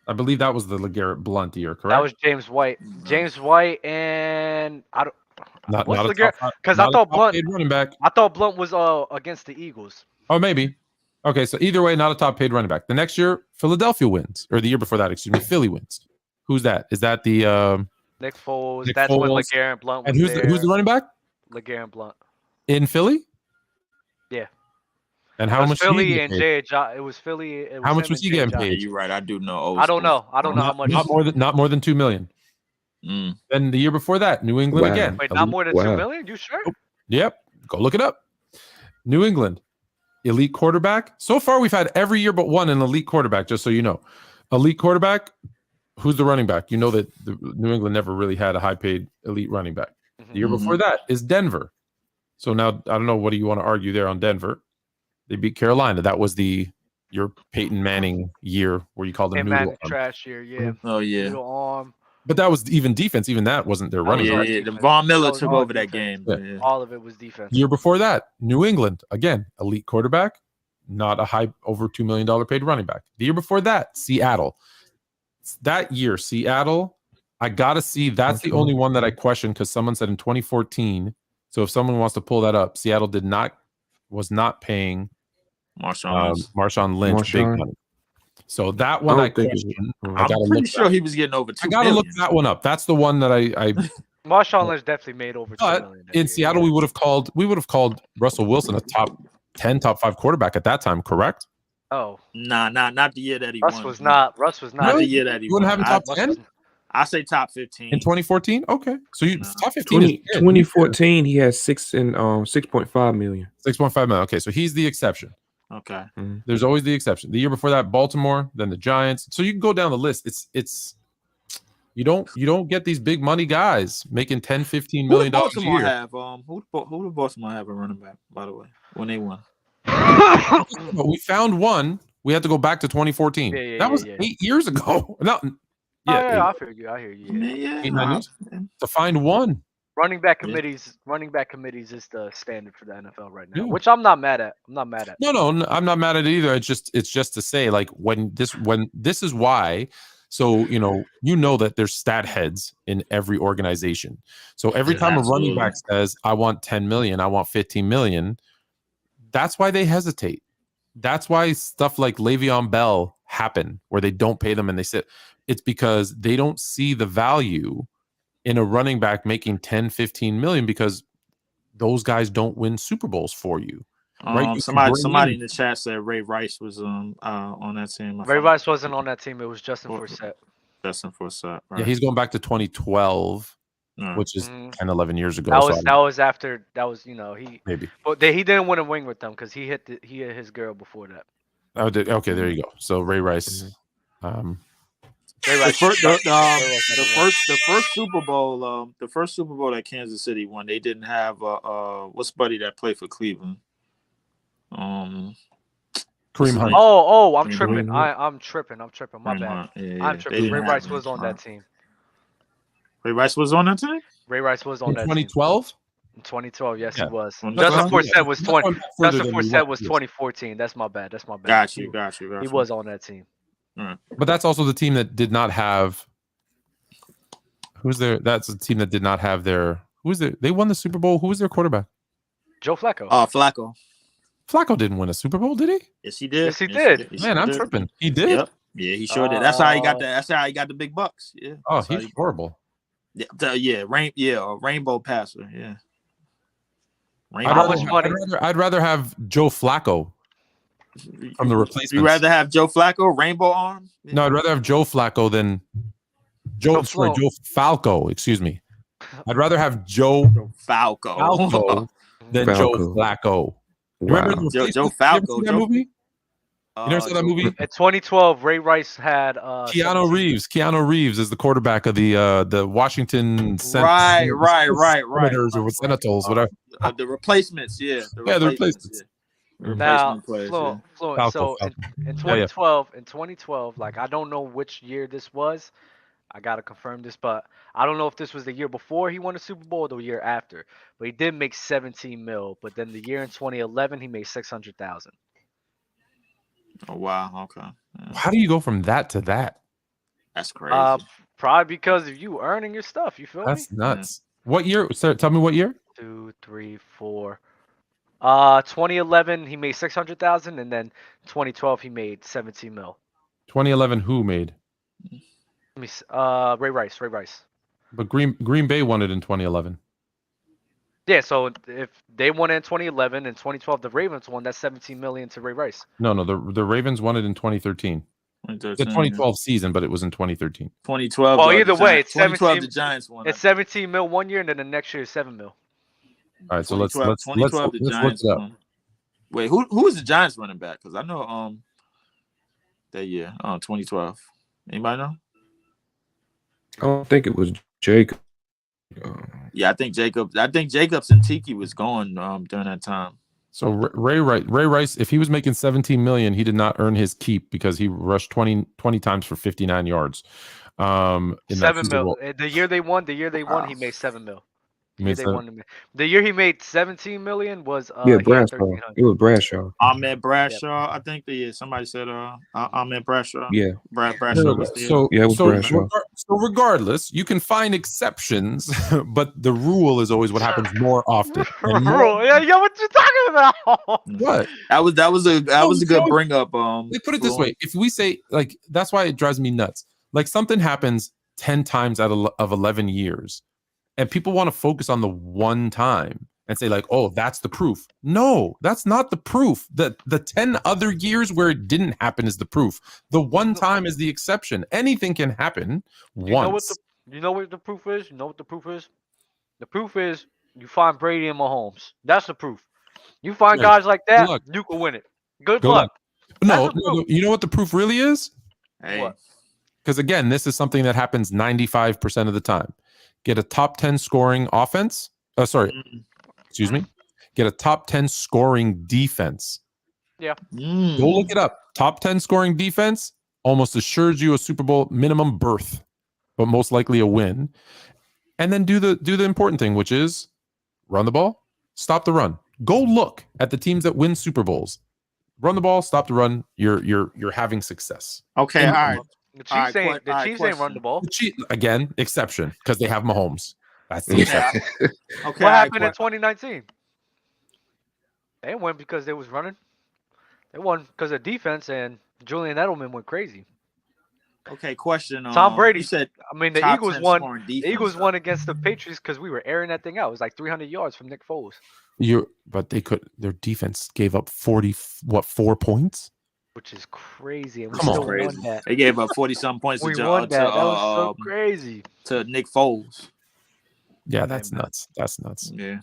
I believe that was the LeGarrette Blount year, correct? That was James White. James White and I don't. not what's a LeGarrette? top- Because not I a thought top Blunt. paid running back. I thought Blunt was against the Eagles. Oh, maybe. Okay, so either way, not a top paid running back. The next year, Philadelphia wins, or the year before that, excuse me, Philly wins. Who's that? Is that the Nick Foles. Nick That's when Foles. LeGarrette Blunt was and there. who's the running back LeGarrette Blunt. in Philly? Yeah. And It how was much? Philly and Jay. It was Philly. It was How much him was and he Jay getting Josh. paid? Yeah, you're right. I do know. I don't know. I don't know how much. Not more than $2 million. Mm. Then the year before that, New England Wow. again. Wait, not more than Wow. $2 million? You sure? Yep, go look it up. New England, elite quarterback. So far, we've had every year but one an elite quarterback. Just so you know, elite quarterback. Who's the running back? You know that New England never really had a high-paid elite running back. The year before that is Denver. So now I don't know. What do you want to argue there on Denver? They beat Carolina. That was your Peyton Manning year where you called him Hey, noodle man, arm. trash year. Yeah. Oh yeah. Noodle arm. But that was even defense. Even that wasn't their running was back. Yeah. defense. Von Miller That was took all over that defense. game. Yeah. Yeah. All of it was defense. Year before that, New England again, elite quarterback, not a high over $2 million paid running back. The year before that, Seattle. That year, Seattle, I gotta see. That's the only one that I question because someone said in 2014. So if someone wants to pull that up, Seattle was not paying Marshawn Lynch big money. So that one I question. I'm pretty sure he was getting over $2 I gotta million. look that one up. That's the one that I Marshawn Lynch definitely made over $2 But million. in Seattle, we would have called Russell Wilson a top 10, top 5 quarterback at that time, correct? Oh, Nah, not the year that he Russ won. was not. Russ was not. Not the year that he You wouldn't won. have him top 10? I say top 15 in 2014. Okay, so you No. top 15 is 2014, he has 6.5 million. 6.5 million. Okay, so he's the exception. Okay. There's always the exception. The year before that, Baltimore, then the Giants. So you can go down the list. It's you don't get these big money guys making 10, 15 million Who dollars did a Baltimore year. have? Who did Baltimore have a running back? By the way, when they won. But we found one. We had to go back to 2014. That was 8 years ago. No, I hear you. I hear you. Yeah. 8, 9 years to find one. Running back committees is the standard for the NFL right now, Yeah. which I'm not mad at. No, I'm not mad at it either. It's just to say, like, when this is why. So you know that there's stat heads in every organization. So every time a running back says, "I want 10 million, I want 15 million," that's why they hesitate. That's why stuff like Le'Veon Bell happen, where they don't pay them and they sit. It's because they don't see the value in a running back making 10, 15 million, because those guys don't win Super Bowls for you. Right? Somebody in the chat said Ray Rice was on that team. Ray Rice wasn't on that team. It was Justin Forsett. Right. Yeah, he's going back to 2012, which is 10, 11 years ago. That was after he maybe. But he didn't win a ring with them because he hit his girl before that. Oh, okay, there you go. So Ray Rice. The first Super Bowl, that Kansas City won, they didn't have what's buddy that played for Cleveland? Kareem Hunt. Oh, I'm tripping. I'm tripping. My bad. Yeah, I'm tripping. Ray Rice was on that team. Ray Rice was on that team? Ray Rice was on that 2012? team. In 2012, yes, he was. Justin Justin Forsett was 20. Justin Forsett was Yes. 2014. That's my bad. Got you. He was on that team. But that's also the team that did not have. Who's there? That's the team that did not have their. Who's there? They won the Super Bowl. Who was their quarterback? Joe Flacco. Flacco. Flacco didn't win a Super Bowl, did he? Yes, he did. Yes, he did. Man, I'm tripping. He did. Yep. Yeah, he sure did. That's how he got the big bucks. Yeah. Oh, he's horrible. Yeah, a rainbow passer. Yeah. I'd rather have Joe Flacco from the replacements. You rather have Joe Flacco, rainbow arm? Yeah. No, I'd rather have Joe Flacco than Joe Falco. Excuse me. I'd rather have Joe Falco than Joe Flacco. Wow. Remember Joe Falco? That movie? You never saw that movie? In 2012, Ray Rice had Keanu Reeves. Keanu Reeves is the quarterback of the Washington right. Senators or Senators, whatever. The replacements, yeah. The replacements. Yeah. Now, players, Fluent. Falco, So Falco. in 2012, like, I don't know which year this was. I gotta confirm this, but I don't know if this was the year before he won the Super Bowl or the year after. But he did make 17 mil. But then the year in 2011, he made 600,000. Oh wow, okay. Yeah. How do you go from that to that? That's crazy. Probably because of you earning your stuff. You feel me? That's nuts. Yeah. What year? Sir, tell me what year. 2, 3, 4. 2011 he made 600,000, and then 2012 he made 17 mil. 2011, who made? Let me see. Ray Rice. But Green Bay won it in 2011. Yeah, so if they won it in 2011 and 2012 the Ravens won, that's 17 million to Ray Rice. No, the Ravens won it in 2013. The 2012 season, but it was in 2013. 2012. Well, either way, it's 2012 the Giants won. It's 17 mil 1 year, and then the next year is 7 mil. All right, so let's the Giants look it up. won. Wait, who was the Giants running back? Because I know that year, 2012. Anybody know? I don't think it was Jacob. Yeah, I think Jacobs and Tiki was going during that time. So Ray Rice, if he was making 17 million, he did not earn his keep because he rushed 20 times for 59 yards. 7 mil. The year they won, he made 7 mil. The year he made 17 million was Bradshaw. It was Bradshaw. Ahmed Bradshaw. I think somebody said Ahmed Bradshaw. Yeah. Bradshaw was there. It was Bradshaw. So regardless, you can find exceptions, but the rule is always what happens more often. Yeah, what you talking about? What? That was a good bring up. Put it this way: if we say, like, that's why it drives me nuts. Like, something happens 10 times out of 11 years. And people want to focus on the one time and say, like, oh, that's the proof. No, that's not the proof. The 10 other years where it didn't happen is the proof. The one time is the exception. Anything can happen once. You know what the proof is? You know what the proof is? The proof is you find Brady and Mahomes. That's the proof. You find Right. guys like Good that, luck. you can win it. Good Good luck. luck. That's No, the proof. you know what the proof really is? Hey, What? Because again, this is something that happens 95% of the time. Get a top 10 scoring offense. Excuse me. Get a top 10 scoring defense. Yeah. Go look it up. Top 10 scoring defense almost assures you a Super Bowl minimum berth, but most likely a win. And then do the important thing, which is run the ball, stop the run. Go look at the teams that win Super Bowls. Run the ball, stop the run. You're having success. Okay, all right. The Chiefs ain't run the ball. Again, exception because they have Mahomes. That's the exception. Okay. What happened in 2019? They didn't win because they was running. They won because of defense, and Julian Edelman went crazy. Okay, question. Tom Brady. You said I mean, the top Eagles 10 won. scoring The defense, Eagles though. won against the Patriots because we were airing that thing out. It was like 300 yards from Nick Foles, But their defense gave up 4 points? which is crazy, and we Come on. still won that. They gave up 40-something points We to, won that. That was to, so crazy. to Nick Foles. Yeah, that's nuts. That's nuts. Yeah.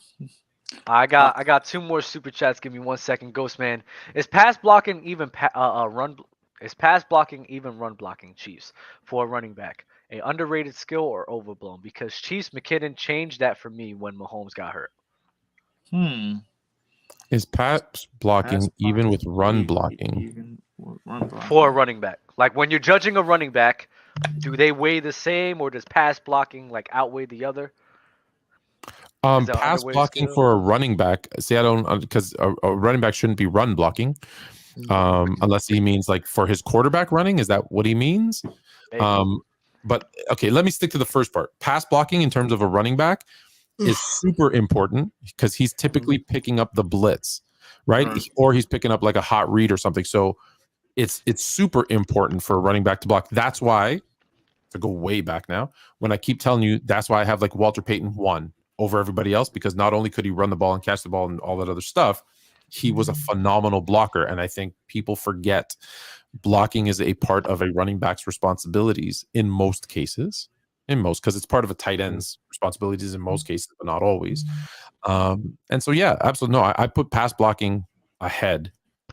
I got 2 more super chats. Give me 1 second, Ghost Man. Is pass blocking even run? Is pass blocking even run blocking, Chiefs, for a running back? A underrated skill or overblown? Because Chiefs McKinnon changed that for me when Mahomes got hurt. Is pass blocking even with run blocking? Even with run blocking. For a running back, like when you're judging a running back, do they weigh the same, or does pass blocking like outweigh the other? Is that Pass underrated blocking skill? for a running back. See, I don't, because a running back shouldn't be run blocking, unless he means like for his quarterback running. Is that what he means? Maybe. But okay, let me stick to the first part. Pass blocking in terms of a running back is super important because he's typically picking up the blitz, right? Or he's picking up like a hot read or something. So it's super important for a running back to block. That's why, to go way back now, when I keep telling you, that's why I have like Walter Payton 1 over everybody else, because not only could he run the ball and catch the ball and all that other stuff, he was a phenomenal blocker. And I think people forget blocking is a part of a running back's responsibilities in most cases. Because it's part of a tight end's responsibilities in most cases, but not always. And so, yeah, absolutely. No, I put pass blocking ahead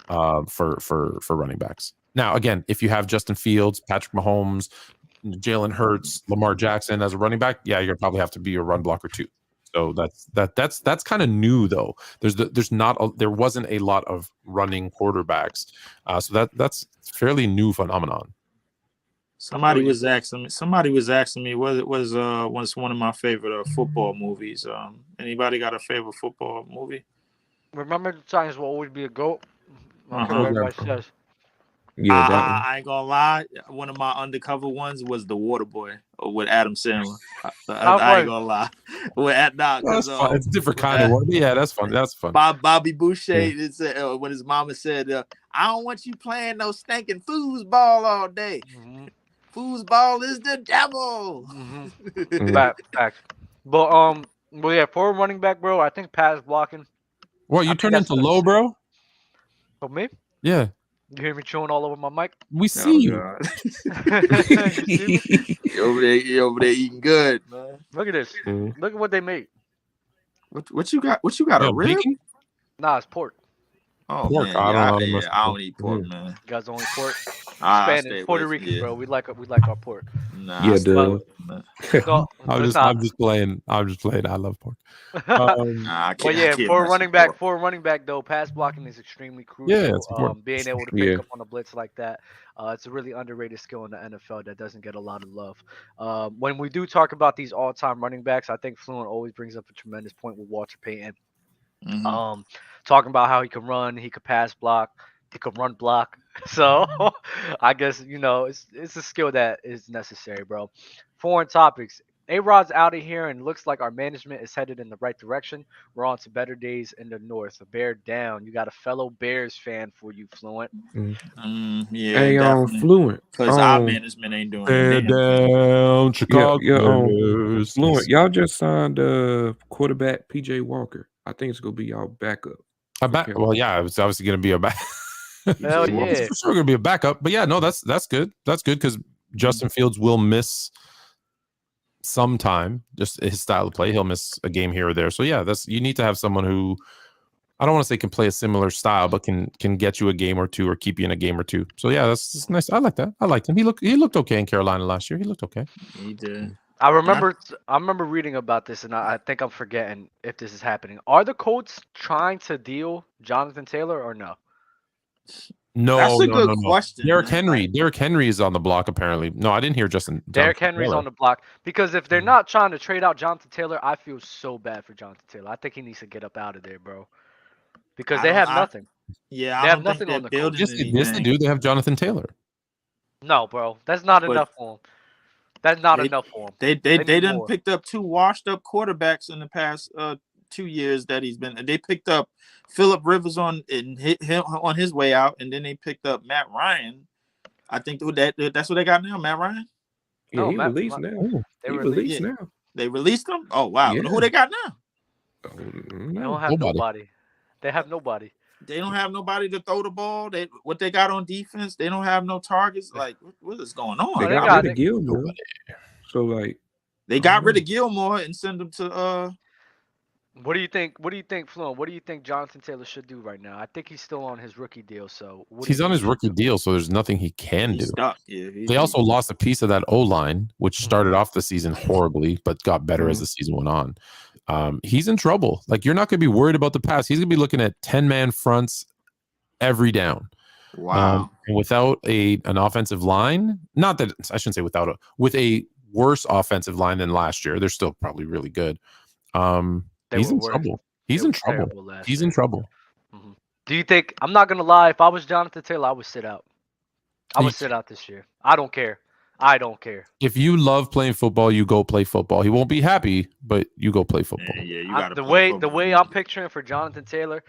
for running backs. Now, again, if you have Justin Fields, Patrick Mahomes, Jalen Hurts, Lamar Jackson as a running back, yeah, you're gonna probably have to be a run blocker too. So that's kind of new though. There wasn't a lot of running quarterbacks, so that's fairly new phenomenon. Somebody was asking me what was one of my favorite football movies. Anybody got a favorite football movie? Remember the Giants will always be a GOAT. Uh-huh. Everybody says. Yeah, that one. I ain't gonna lie. One of my undercover ones was The Waterboy with Adam Sandler. I ain't gonna lie. That's fun. It's a different kind of one. Yeah, that's fun. That's fun. Bobby Boucher when his mama said, "I don't want you playing no stinking foosball all day. Foosball is the devil." Facts. But yeah, for a running back, bro, I think pass blocking. What, you turned into low, bro? For me? Yeah. You hear me chewing all over my mic? We see you. You see me? You over there eating good, man. Look at this. Look at what they made. What you got? What you got? A rib? Bacon? Nah, it's pork. Oh Pork. man, I don't eat pork, man. You guys don't eat pork? I Spanish, Puerto Rican, bro. We like our pork. Nah, Yeah, So, I'm just playing. I love pork. I can't. But yeah, I for a running back though, pass blocking is extremely crucial. Yeah, it's important. Being able to pick up on a blitz like that, it's a really underrated skill in the NFL that doesn't get a lot of love. When we do talk about these all-time running backs, I think Fluent always brings up a tremendous point with Walter Payton. Talking about how he can run, he could pass block, he could run block. So I guess it's a skill that is necessary, bro. Foreign topics. A-Rod's out of here and looks like our management is headed in the right direction. We're on to better days in the north. A bear down. You got a fellow Bears fan for you, Fluent. Yeah, hey, Fluent. Because our management ain't doing it. Down Chicago. Fluent. Y'all just signed quarterback PJ Walker. I think it's gonna be y'all backup. Well, yeah, it's obviously gonna be a back. Hell yeah. It's for sure gonna be a backup. But yeah, no, that's good. That's good because Justin Fields will miss some time. Just his style of play, he'll miss a game here or there. So yeah, you need to have someone who, I don't want to say can play a similar style, but can get you a game or two or keep you in a game or two. So yeah, that's nice. I like that. I liked him. He looked okay in Carolina last year. He looked okay. He did. I remember reading about this, and I think I'm forgetting if this is happening. Are the Colts trying to deal Jonathan Taylor or no? No, that's a good question. Derrick Henry is on the block apparently. No, I didn't hear Justin. Derrick Henry's on the block because if they're not trying to trade out Jonathan Taylor, I feel so bad for Jonathan Taylor. I think he needs to get up out of there, bro. Because they have nothing. Yeah, they have nothing on the Colts. Yes, they do. They have Jonathan Taylor. No, bro, that's not enough for him. That's not enough for him. They done picked up 2 washed up quarterbacks in the past 2 years that he's been. They picked up Phillip Rivers on his way out, and then they picked up Matt Ryan. I think that's what they got now, Matt Ryan. Yeah, he released now. He released now. They released him. Oh wow, who they got now? They don't have nobody. They have nobody. They don't have nobody to throw the ball. What they got on defense, they don't have no targets. Like, what is going on? They got rid of Gilmore. So like, they got rid of Gilmore and send him to. What do you think? What do you think, Fluent? What do you think Jonathan Taylor should do right now? I think he's still on his rookie deal. So he's on his rookie deal, so there's nothing he can do. Stuck. Yeah, they also lost a piece of that O-line, which started off the season horribly, but got better as the season went on. He's in trouble. Like, you're not going to be worried about the pass. He's going to be looking at 10-man fronts every down. Wow. And without an offensive line, not that I shouldn't say with a worse offensive line than last year. They're still probably really good. He's in trouble. He's in trouble. He's in trouble. Mm-hmm. Do you think, I'm not going to lie, if I was Jonathan Taylor, I would sit out. I would sit out this year. I don't care. I don't care. If you love playing football, you go play football. He won't be happy, but you go play football. Yeah, you got the way I'm picturing for Jonathan Taylor.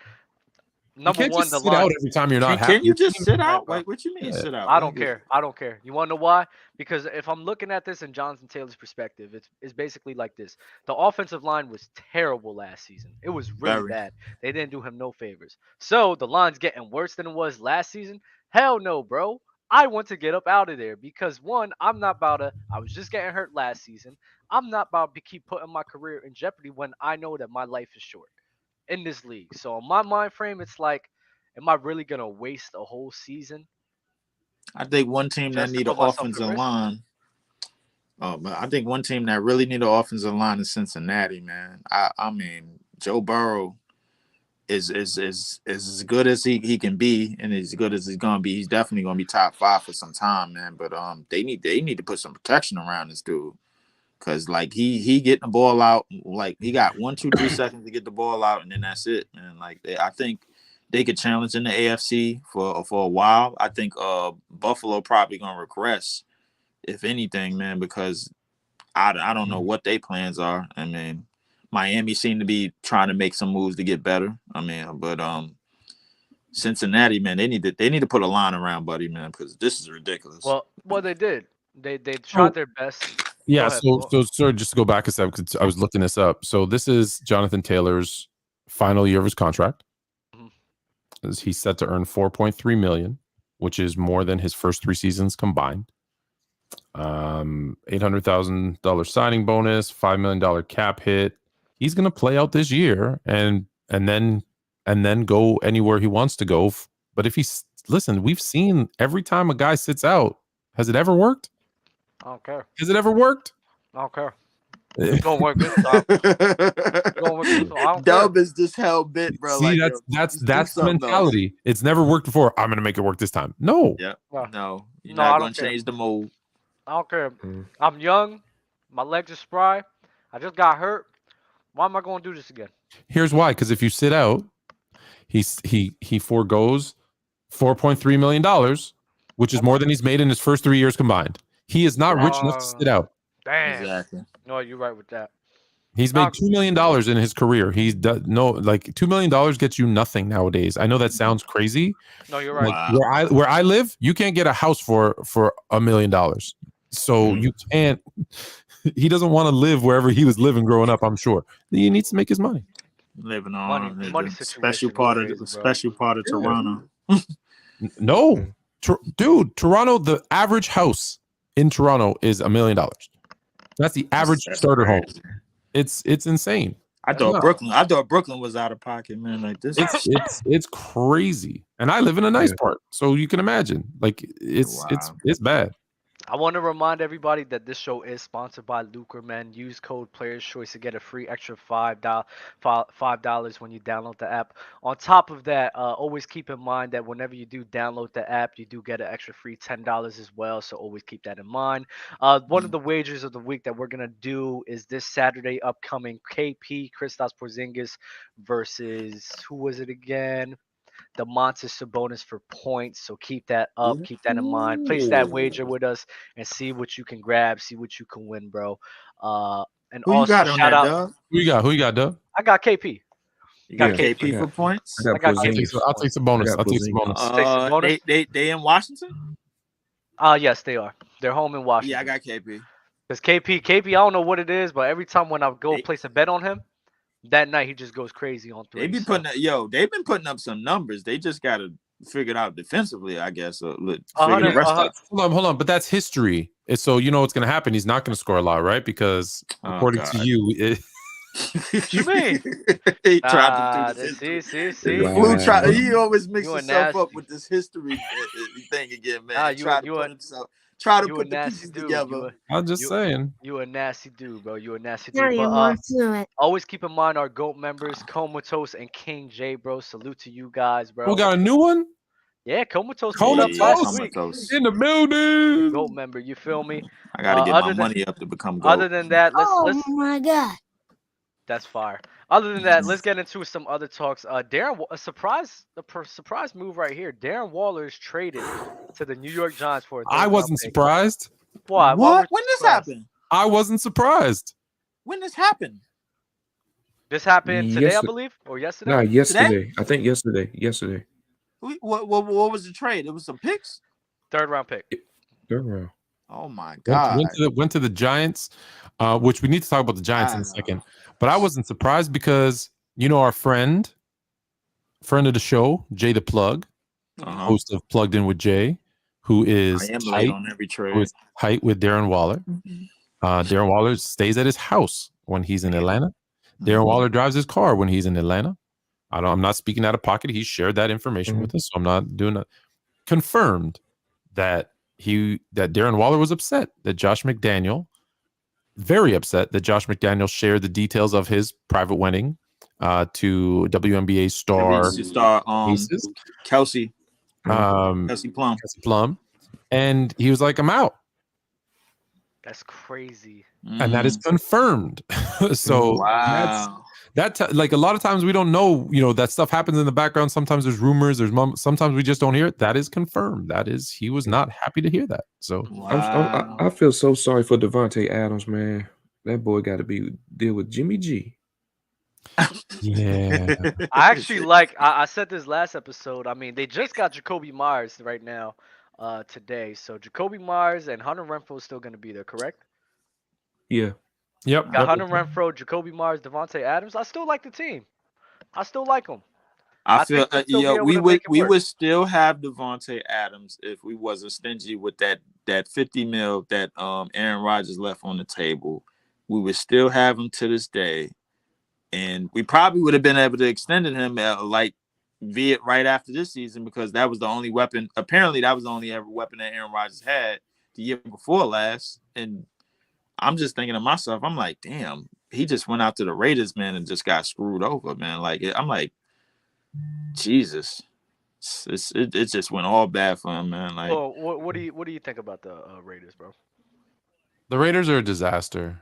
Number one, the line. Out every time you're not happy. Can you just sit out? Like, what you mean sit out? I don't care. I don't care. You want to know why? Because if I'm looking at this in Jonathan Taylor's perspective, it's basically like this. The offensive line was terrible last season. It was really bad. They didn't do him no favors. So the line's getting worse than it was last season. Hell no, bro. I want to get up out of there because, one, I was just getting hurt last season. I'm not about to keep putting my career in jeopardy when I know that my life is short in this league. So in my mind frame, it's like, am I really going to waste a whole season? I think one team that need an offensive line. Oh, but I think one team that really need an offensive line is Cincinnati, man. I mean, Joe Burrow is as good as he can be, and as good as he's gonna be. He's definitely gonna be top 5 for some time, man. But they need to put some protection around this dude, because like he getting the ball out, like he got 1, 2, 3 seconds to get the ball out, and then that's it, man. Like I think they could challenge in the AFC for a while. I think Buffalo probably gonna regress, if anything, man, because I don't know what their plans are. I mean, Miami seemed to be trying to make some moves to get better. I mean, but Cincinnati, man, they need to put a line around Buddy, man, because this is ridiculous. Well, they did. They tried their best. Yeah. So sorry, just to go back a second, because I was looking this up. So this is Jonathan Taylor's final year of his contract. Mm-hmm. He's set to earn $4.3 million, which is more than his first 3 seasons combined. $800,000 signing bonus, $5 million cap hit. He's going to play out this year and then go anywhere he wants to go. But if listen, we've seen every time a guy sits out, has it ever worked? I don't care. Has it ever worked? I don't care. It's gonna work this time. Dub is just hell bit, bro. See, like, that's the mentality. It's never worked before. I'm gonna make it work this time. No. Yeah. No. You're not gonna change the mold. I don't care. I'm young. My legs are spry. I just got hurt. Why am I going to do this again? Here's why. Because if you sit out, he forgoes $4.3 million, which is more than he's made in his first 3 years combined. He is not rich enough to sit out. Damn. Exactly. No, you're right with that. He's made $2 million in his career. $2 million gets you nothing nowadays. I know that sounds crazy. No, you're right. Like, where I live, you can't get a house for $1 million. So you can't. He doesn't want to live wherever he was living growing up. I'm sure he needs to make his money. Living on money special part of Toronto. No, dude, Toronto. The average house in Toronto is $1 million. That's the average That's starter home. crazy. It's insane. I thought Brooklyn was out of pocket, man. Like this. It's crazy. And I live in a nice part, so you can imagine. Like it's bad. I want to remind everybody that this show is sponsored by LUCRA, man. Use code Players Choice to get a free extra $5 when you download the app. On top of that, always keep in mind that whenever you do download the app, you do get an extra free $10 as well. So always keep that in mind. One of the wagers of the week that we're gonna do is this Saturday upcoming KP Kristaps Porzingis versus who was it again? The Montes Sabonis for points. So keep that up. Keep that in mind. Place that wager with us and see what you can grab. See what you can win, bro. And Who also you got on shout that, out. Doug? Who you got, Doug? I got KP. You got Yeah, KP for points? I got KP. Porzingis. I'll take some bonus. I got Porzingis. They in Washington? Yes, they are. They're home in Washington. Yeah, I got KP. Because KP, I don't know what it is, but every time when I go place a bet on him, that night he just goes crazy on three. They've been putting up some numbers. They just got to figure it out defensively, I guess. Hold on, but that's history. So you know what's going to happen. He's not going to score a lot, right? Because according to you, what you mean? He tried to do this. See. He always mixes himself up with this history thing again, man. Try to put the pieces together. I'm just saying. You a nasty dude, bro. You a nasty dude. But always keep in mind our GOAT members, Comatose and King J, bro. Salute to you guys, bro. We got a new one? Yeah, Comatose pulled up last week. In the building. GOAT member, you feel me? I gotta get my money up to become GOAT. Other than that, let's Oh my God. That's fire. Other than that, let's get into some other talks. A surprise move right here. Darren Waller is traded to the New York Giants for. I wasn't surprised. Why? What? When this happened? I wasn't surprised. When this happened? This happened today, I believe, or yesterday. No, yesterday. Today? I think yesterday. What was the trade? It was some picks. 3rd round pick. 3rd round. Oh my God. Went to the Giants, which we need to talk about the Giants in a second. But I wasn't surprised because you know our friend of the show, Jay the Plug, host of Plugged In with Jay, who is tight on every trade. Who is tight with Darren Waller. Darren Waller stays at his house when he's in Atlanta. Darren Waller drives his car when he's in Atlanta. I'm not speaking out of pocket. He shared that information with us, so I'm not doing that. Confirmed that Darren Waller was upset that Josh McDaniel, very upset that Josh McDaniel shared the details of his private wedding to WNBA star Kelsey Plum, and he was like, "I'm out." That's crazy, and that is confirmed. So wow. Like a lot of times we don't know, that stuff happens in the background. Sometimes there's rumors, sometimes we just don't hear it. That is confirmed. That is, he was not happy to hear that. So I feel so sorry for Devontae Adams, man. That boy got to deal with Jimmy G. Yeah. I actually I said this last episode. I mean, they just got Jacoby Myers right now today. So Jacoby Myers and Hunter Renfrow is still going to be there, correct? Yeah. Yep. Got Hunter Renfrow, Jacoby Myers, Devontae Adams. I still like the team. I still like them. I feel we would still have Devontae Adams if we wasn't stingy with that $50 million that Aaron Rodgers left on the table. We would still have him to this day, and we probably would have been able to extend him via right after this season because that was the only weapon. Apparently, that was the only ever weapon that Aaron Rodgers had the year before last, and I'm just thinking to myself, I'm like, damn, he just went out to the Raiders, man, and just got screwed over, man. I'm like, Jesus, it just went all bad for him, man. Like, well, what do you think about the Raiders, bro? The Raiders are a disaster,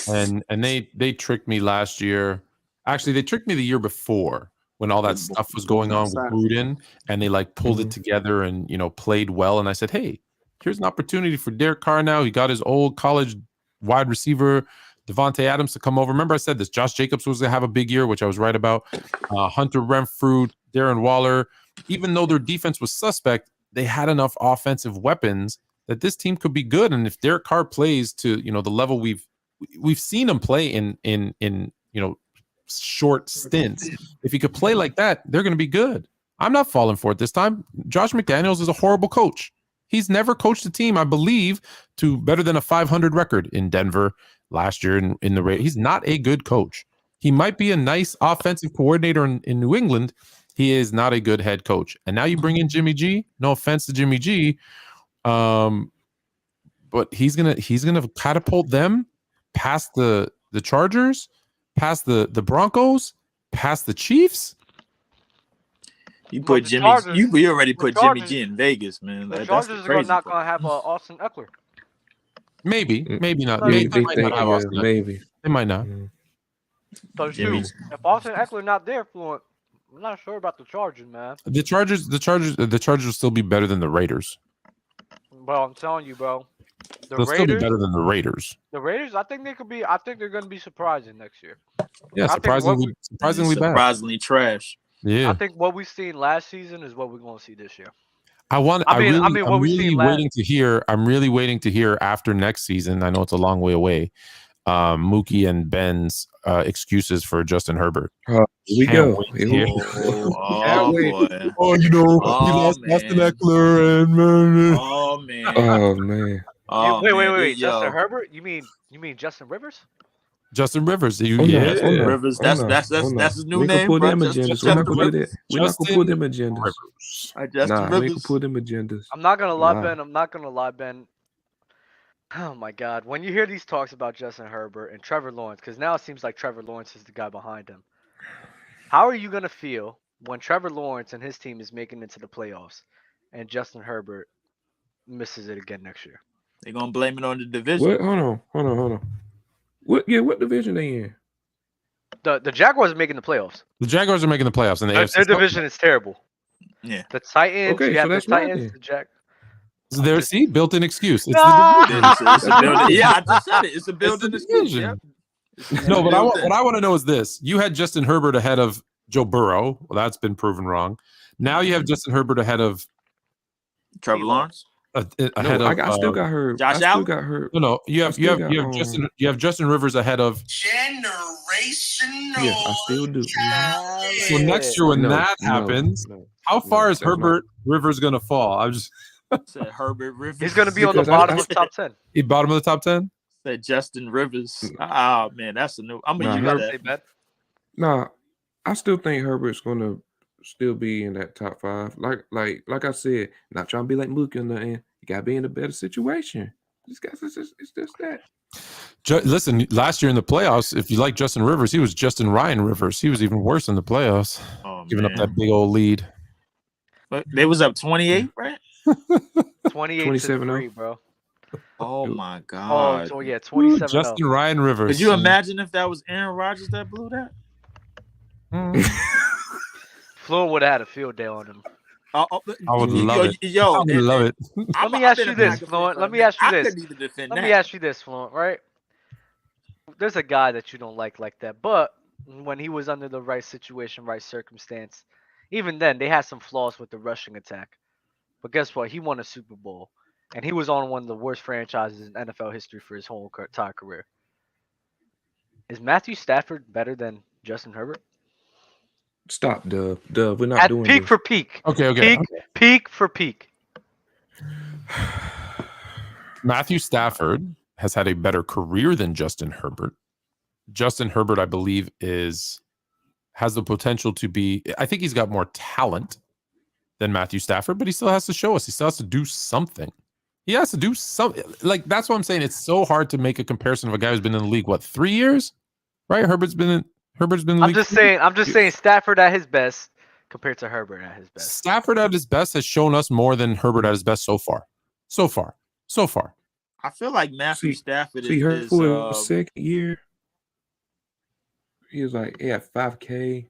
and they tricked me last year. Actually, they tricked me the year before when all that stuff was going on with Gruden, and they pulled it together and played well. And I said, hey, here's an opportunity for Derek Carr now. He got his old college wide receiver, Devontae Adams, to come over. Remember I said this, Josh Jacobs was going to have a big year, which I was right about. Hunter Renfrow, Darren Waller, even though their defense was suspect, they had enough offensive weapons that this team could be good. And if Derek Carr plays to, the level we've seen him play in short stints, if he could play like that, they're going to be good. I'm not falling for it this time. Josh McDaniels is a horrible coach. He's never coached a team, I believe, to better than a 500 record in Denver last year in the Raiders. He's not a good coach. He might be a nice offensive coordinator in New England. He is not a good head coach. And now you bring in Jimmy G. No offense to Jimmy G, but he's gonna catapult them past the Chargers, past the Broncos, past the Chiefs. You Well, put the Jimmy. Chargers- You already the put Chargers- Jimmy G in Vegas, man. The That's Chargers the are crazy not part. going to have Austin Eckler. Maybe not. Yeah, Maybe they they might not have Austin Eckler. maybe. They might not. So Jimmy- shoot, if Austin Eckler not there, Fluent, I'm not sure about the Chargers, man. The Chargers will still be better than the Raiders. Bro, I'm telling you, bro. They'll still be better than the Raiders. The Raiders, I think they're going to be surprising next year. Yeah, I think surprisingly bad. Surprisingly trash. Yeah, I think what we've seen last season is what we're going to see this year. I'm what we really seen waiting to hear. I'm really waiting to hear after next season. I know it's a long way away. Mookie and Ben's excuses for Justin Herbert. Here we Can't go. wait to Here hear. we go. Oh boy. Oh, he lost Austin Eckler and Oh man. Oh man. Oh, man. Wait. Yo. Justin Herbert? You mean Justin Rivers? Justin Rivers. Oh, Yeah. no, oh, no, Rivers, oh, no, that's oh, no. his new We can name, pull bro. them agendas. We're not gonna do that. We're not gonna pull them agendas. Rivers. Justin Nah, we can Rivers. pull them agendas. I'm not going to lie, Nah. Ben. I'm not going to lie, Ben. Oh my God! When you hear these talks about Justin Herbert and Trevor Lawrence, because now it seems like Trevor Lawrence is the guy behind him. How are you gonna feel when Trevor Lawrence and his team is making it to the playoffs, and Justin Herbert misses it again next year? They're gonna blame it on the division. What? Hold on. What division they in? The Jaguars are making the playoffs. The Jaguars are making the playoffs, and the AFC. Their division is terrible. Yeah. The Titans. Okay, you so have the that's right Titans. then. The Jack. There, see, built-in excuse. It's Nah. It's a building. Yeah, I just said it. It's a building division. Yep. No, but what I want to know is this: you had Justin Herbert ahead of Joe Burrow. Well, that's been proven wrong. Now you have Justin Herbert ahead of Trevor Lawrence. ahead of. I still got her. Josh I still Allen? got her. No, you have still got, Justin Rivers ahead of. Generational. Yeah, I still do. So next year when No, that no, happens, no. how far is that's not- Herbert Rivers going to fall? I'm just Said Herbert Rivers. He's gonna be on the Because bottom I- of the top 10. bottom of the top 10. Said Justin Rivers. Oh man, that's a new. I'm Nah, gonna use Herbert- Hey, that. Ben. Nah, I still think Herbert's gonna still be in that top 5. Like I said, not trying to be like Mookie or nothing. You gotta be in a better situation. It's just that. Listen, last year in the playoffs, if you like Justin Rivers, he was Justin Ryan Rivers. He was even worse in the playoffs, Oh, giving up man. that big old lead. But they was up 28, right? 28 27 to 3, bro. Oh my Oh, god. so yeah, 27. Justin Ryan Rivers. Could you imagine if that was Aaron Rodgers that blew that? Fluent would have had a field day on him. I would love it. Yo, I would love it. Let me ask you this, Fluent. Let me ask you this. I couldn't even defend Let that. me ask you this, Fluent, right? There's a guy that you don't like that, but when he was under the right situation, right circumstance, even then they had some flaws with the rushing attack. But guess what? He won a Super Bowl, and he was on one of the worst franchises in NFL history for his whole entire career. Is Matthew Stafford better than Justin Herbert? Stop, Dub. We're not At doing peak this. for peak. Okay. Peak for peak. Matthew Stafford has had a better career than Justin Herbert. Justin Herbert, I believe, has the potential to be. I think he's got more talent than Matthew Stafford, but he still has to show us. He still has to do something. He has to do something. Like, that's what I'm saying. It's so hard to make a comparison of a guy who's been in the league, 3 years? Right? Herbert's been in the I'm league. just saying Stafford at his best compared to Herbert at his best. Stafford at his best has shown us more than Herbert at his best so far. So far. I feel like Matthew Stafford See, her is for the second year, he was like, 5K.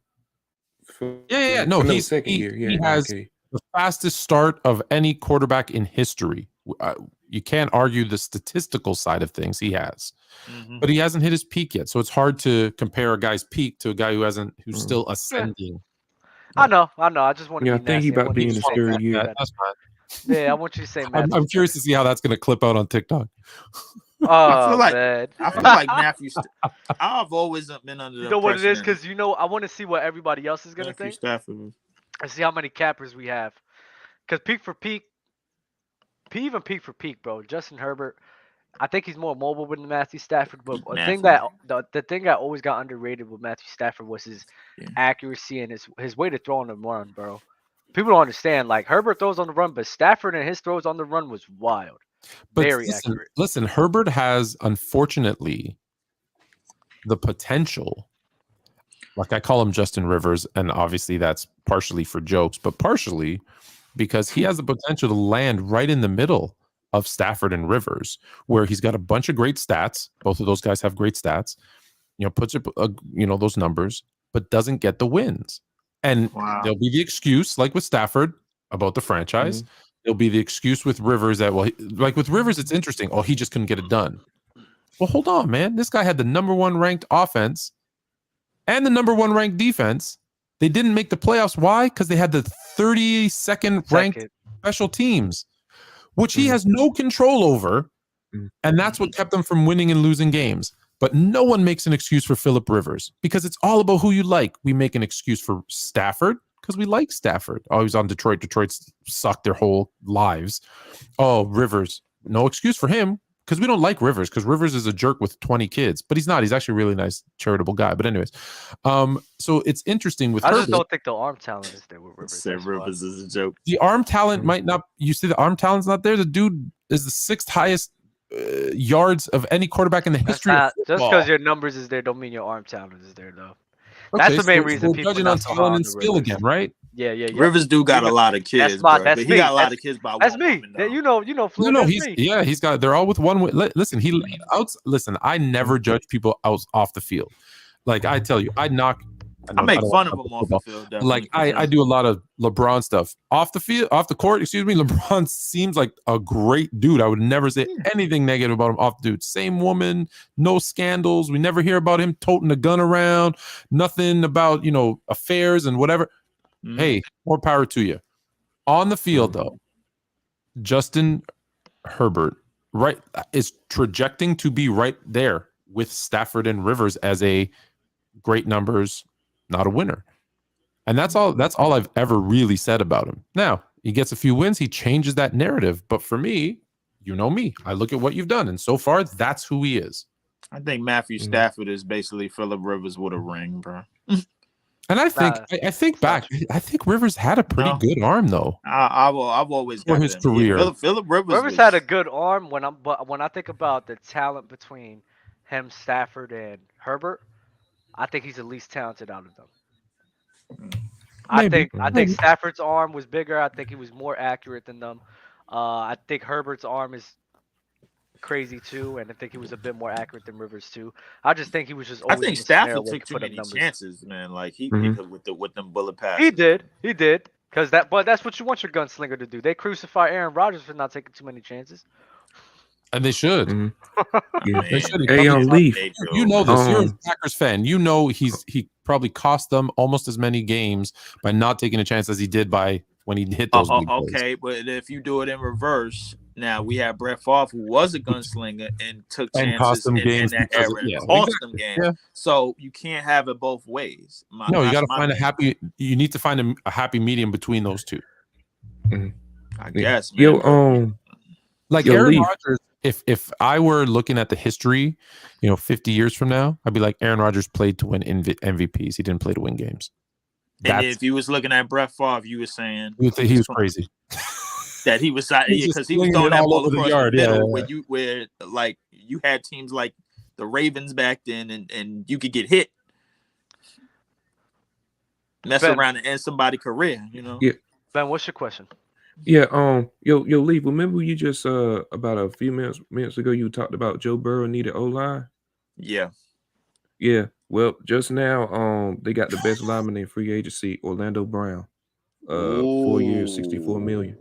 Yeah. No, he's he's second year. Yeah, he has 5K. the fastest start of any quarterback in history. You can't argue the statistical side of things he has, but he hasn't hit his peak yet. So it's hard to compare a guy's peak to a guy who's still ascending. I know. I just want to. Yeah, I be think he nasty. about to be in his third year. That's fine. Yeah, I want you to say. I'm curious to see how that's going to clip out on TikTok. Oh, I feel like Matthew. I've always been under the You know what it is? impression Because I want to see what everybody else is gonna Matthew think Stafford. and see how many cappers we have. Because peak for peak, even peak for peak, bro. Justin Herbert. I think he's more mobile than Matthew Stafford, but Matthew. the thing that always got underrated with Matthew Stafford was his accuracy and his way to throw on the run, bro. People don't understand. Like Herbert throws on the run, but Stafford and his throws on the run was wild. But Very accurate. Listen, Herbert has, unfortunately, the potential. Like I call him Justin Rivers, and obviously that's partially for jokes, but partially because he has the potential to land right in the middle of Stafford and Rivers, where he's got a bunch of great stats. Both of those guys have great stats. Puts up those numbers, but doesn't get the wins. And there'll be the excuse, like with Stafford, about the franchise. There'll be the excuse with Rivers that, like with Rivers, it's interesting. Oh, he just couldn't get it done. Well, hold on, man. This guy had the number 1 ranked offense and the number 1 ranked defense. They didn't make the playoffs. Why? Because they had the 32nd ranked special teams, which he has no control over. And that's what kept them from winning and losing games. But no one makes an excuse for Phillip Rivers because it's all about who you like. We make an excuse for Stafford because we like Stafford. Oh, he's on Detroit. Detroit's sucked their whole lives. Oh, Rivers. No excuse for him because we don't like Rivers because Rivers is a jerk with 20 kids. But he's not. He's actually a really nice, charitable guy. But anyways, so it's interesting with I Herbert. just don't think the arm talent is there with Rivers. Said Rivers is a joke. The arm talent might not. You see, the arm talent's not there. The dude is the 6th highest yards of any quarterback in the history of just football. because your numbers is there don't mean your arm talent is there though. Okay, That's the main so reason we're people judging not on so high talent on and the skill Rivers. again, right? Yeah. Rivers do got a lot of kids, bro. That's But he me. got a lot of kids by That's one me. woman, though. You know, Fluent, No, that's me. he's got. They're all with one. Listen, listen. I never judge people out off the field. Like I tell you, I make fun of him off the field. Like I do a lot of LeBron stuff off the field, off the court. Excuse me. LeBron seems like a great dude. I would never say anything negative about him off the dude. Same woman, no scandals. We never hear about him toting a gun around. Nothing about affairs and whatever. Hey, more power to you. On the field though, Justin Herbert is trajecting to be right there with Stafford and Rivers as a great numbers, not a winner. And that's all I've ever really said about him. Now, he gets a few wins, he changes that narrative. But for me, you know me. I look at what you've done, and so far, that's who he is. I think Matthew Stafford is basically Phillip Rivers with a ring, bro. And I think I think Rivers had a pretty good arm though. I've always for his career. Phillip Rivers had a good arm when I think about the talent between him, Stafford, and Herbert, I think he's the least talented out of them. I think Stafford's arm was bigger. I think he was more accurate than them. I think Herbert's arm is crazy too, and I think he was a bit more accurate than Rivers too. I just think he was just. I think Stafford took too many chances, man. Like he with them bullet passes. He did, but that's what you want your gunslinger to do. They crucify Aaron Rodgers for not taking too many chances. And they should. They should. Hey, Leef. You know this. You're a Packers fan. You know he probably cost them almost as many games by not taking a chance as he did by when he hit those. Okay, but if you do it in reverse, now we have Brett Favre, who was a gunslinger and took chances cost them games in that era. Cost them games. Yeah. So you can't have it both ways. You got to find You need to find a happy medium between those two. I guess. Man. Aaron Rodgers. If I were looking at the history, 50 years from now, I'd be like, Aaron Rodgers played to win MVPs. He didn't play to win games. And if you was looking at Brett Favre, you were saying you would think he was crazy. That he was because he was throwing that ball across the middle where you had teams like the Ravens back then, and you could get hit, mess around and end somebody's career. Yeah. Ben, what's your question? Yeah, yo, Leef, remember you just about a few minutes ago you talked about Joe Burrow needed O-line? Yeah. Yeah. Well, just now, they got the best lineman in free agency, Orlando Brown. 4 years, $64 million.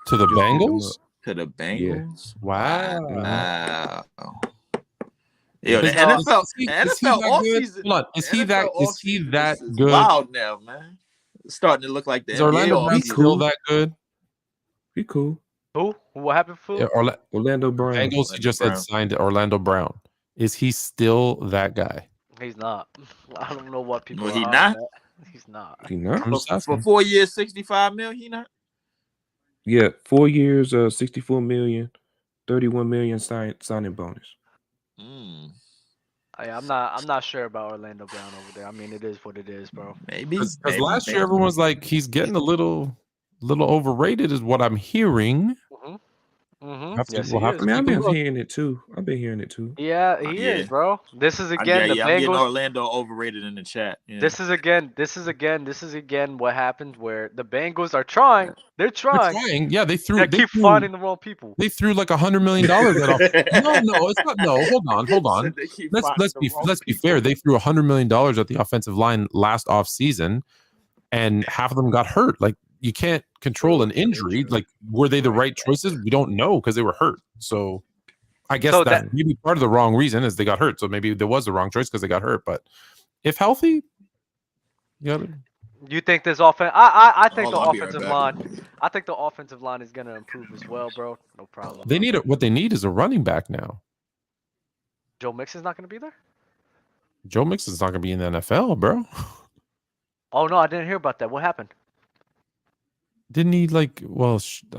To the Bengals? To the Bengals? Yeah. Wow. Yo, the NFL offseason. Is he that good? Wild now, man. It's starting to look like the Is Orlando Brown still that good? Be cool. Who? What happened for? Yeah, Orlando Brown. Bengals. He just had signed Orlando Brown. Is he still that guy? He's not. I don't know what people. Well, he not. He's not. He not. For 4 years, $65 million. He not. Yeah, 4 years, 64 million, 31 million signing bonus. I'm not sure about Orlando Brown over there. I mean, it is what it is, bro. Maybe Because last year everyone was like, he's getting a little overrated, is what I'm hearing. Yes, We'll he have is. to I mean, I've take a been look. hearing it too. Yeah, he Yeah. is, bro. This is again the I'm getting Bengals. Orlando overrated in the chat. Yeah. This is again what happened where the Bengals are trying. They're They're trying. trying. Yeah, they keep finding the wrong people. They threw like $100 million at off. No, it's not. No, hold on. Said they keep Let's finding the wrong be people. fair. They threw $100 million at the offensive line last off season, and half of them got hurt. Like, you can't control an injury. Like, were they the right choices? We don't know because they were hurt. So I guess that maybe part of the wrong reason is they got hurt. So maybe there was the wrong choice because they got hurt. But if healthy, you think this offense? I think Hold the on, I'll be offensive right back. line. I think the offensive line is gonna improve as well, bro. No problem. they need what they need is a running back now. Joe Mixon's not gonna be there. Joe Mixon's not going to be in the NFL, bro. Oh no, I didn't hear about that. What happened? Didn't he I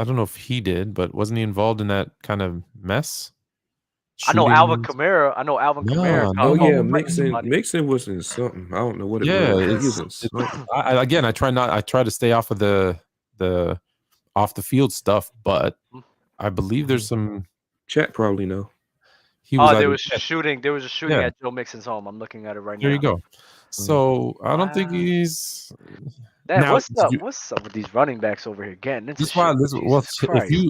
don't know if he did, but wasn't he involved in that kind of mess? I know Alvin Kamara. No. Oh got yeah, home with somebody. Mixon was in something. I don't know what it Yeah, was. He was in something. I try to stay off of the off the field stuff, but I believe there's some Chat probably know. There was a shooting at Joe Mixon's home. I'm looking at it right now. There you go. So I don't think he's. Damn, what's up with these running backs over here getting into shit?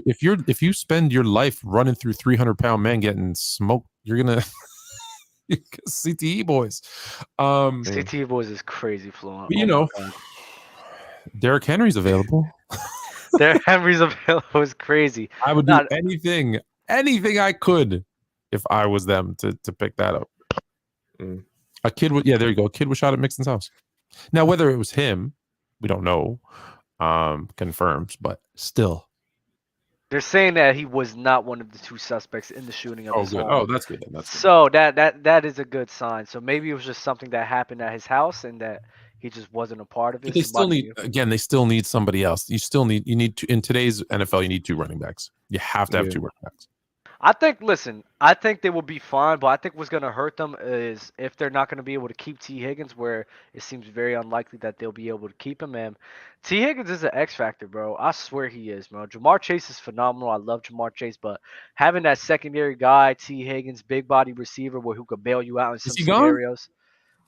If you spend your life running through 300-pound men getting smoked, you're gonna CTE boys. CTE boys is crazy, Fluent. But, Derrick Henry's available. Derrick Henry's available is crazy. I would do anything I could if I was them to pick that up. A kid there you go. A kid was shot at Mixon's house. Now, whether it was him, we don't know. Confirmed, but still. They're saying that he was not one of the two suspects in the shooting of his home. Oh, that's good. So that is a good sign. So maybe it was just something that happened at his house and that he just wasn't a part of it. But they still need somebody else. You need to, in today's NFL, you need 2 running backs. You have to have 2 running backs. I think they will be fine, but I think what's going to hurt them is if they're not going to be able to keep T. Higgins, where it seems very unlikely that they'll be able to keep him. And T. Higgins is an X factor, bro. I swear he is, bro. Jamar Chase is phenomenal. I love Jamar Chase, but having that secondary guy, T. Higgins, big body receiver, who could bail you out in some scenarios,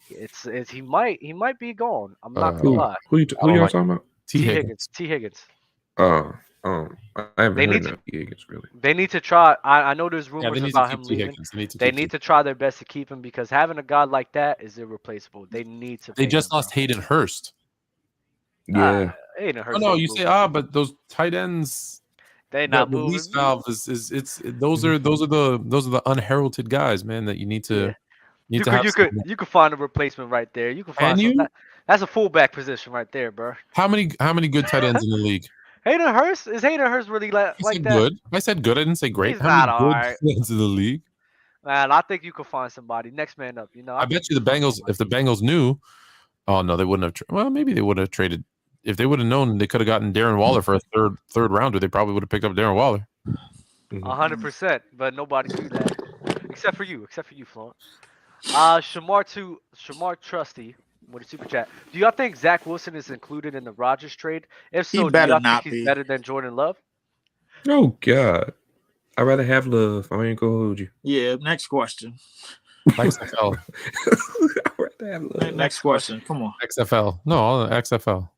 he might be gone. I'm not gonna lie. Who y'all talking about? T. Higgins. I haven't heard of Higgins really. They need to try. I know there's rumors about him leaving. They need to try their best to keep him because having a guy like that is irreplaceable. They need to. They just lost Hayden Hurst. Yeah. Hayden Hurst. Oh no, you say but those tight ends. They not moving. Release valve those are the unheralded guys, man. That you need to. You could find a replacement right there. You can find that's a fullback position right there, bro. How many good tight ends in the league? Hayden Hurst really like that? Good. I said good. I didn't say great. He's not all right. Tight ends in the league? Man, I think you could find somebody. Next man up. I bet you the Bengals. If the Bengals knew, oh no, they wouldn't have. Well, maybe they would have traded. If they would have known, they could have gotten Darren Waller for a third rounder. They probably would have picked up Darren Waller. 100%, but nobody do that except for you, Fluent. Shamar Trusty with a super chat. Do y'all think Zach Wilson is included in the Rodgers trade? If so, do y'all think he's better than Jordan Love? Oh God, I'd rather have Love. I ain't gonna hold you. Yeah. Next question. XFL. I'd rather have Love. Next question. Come on. XFL. No, XFL.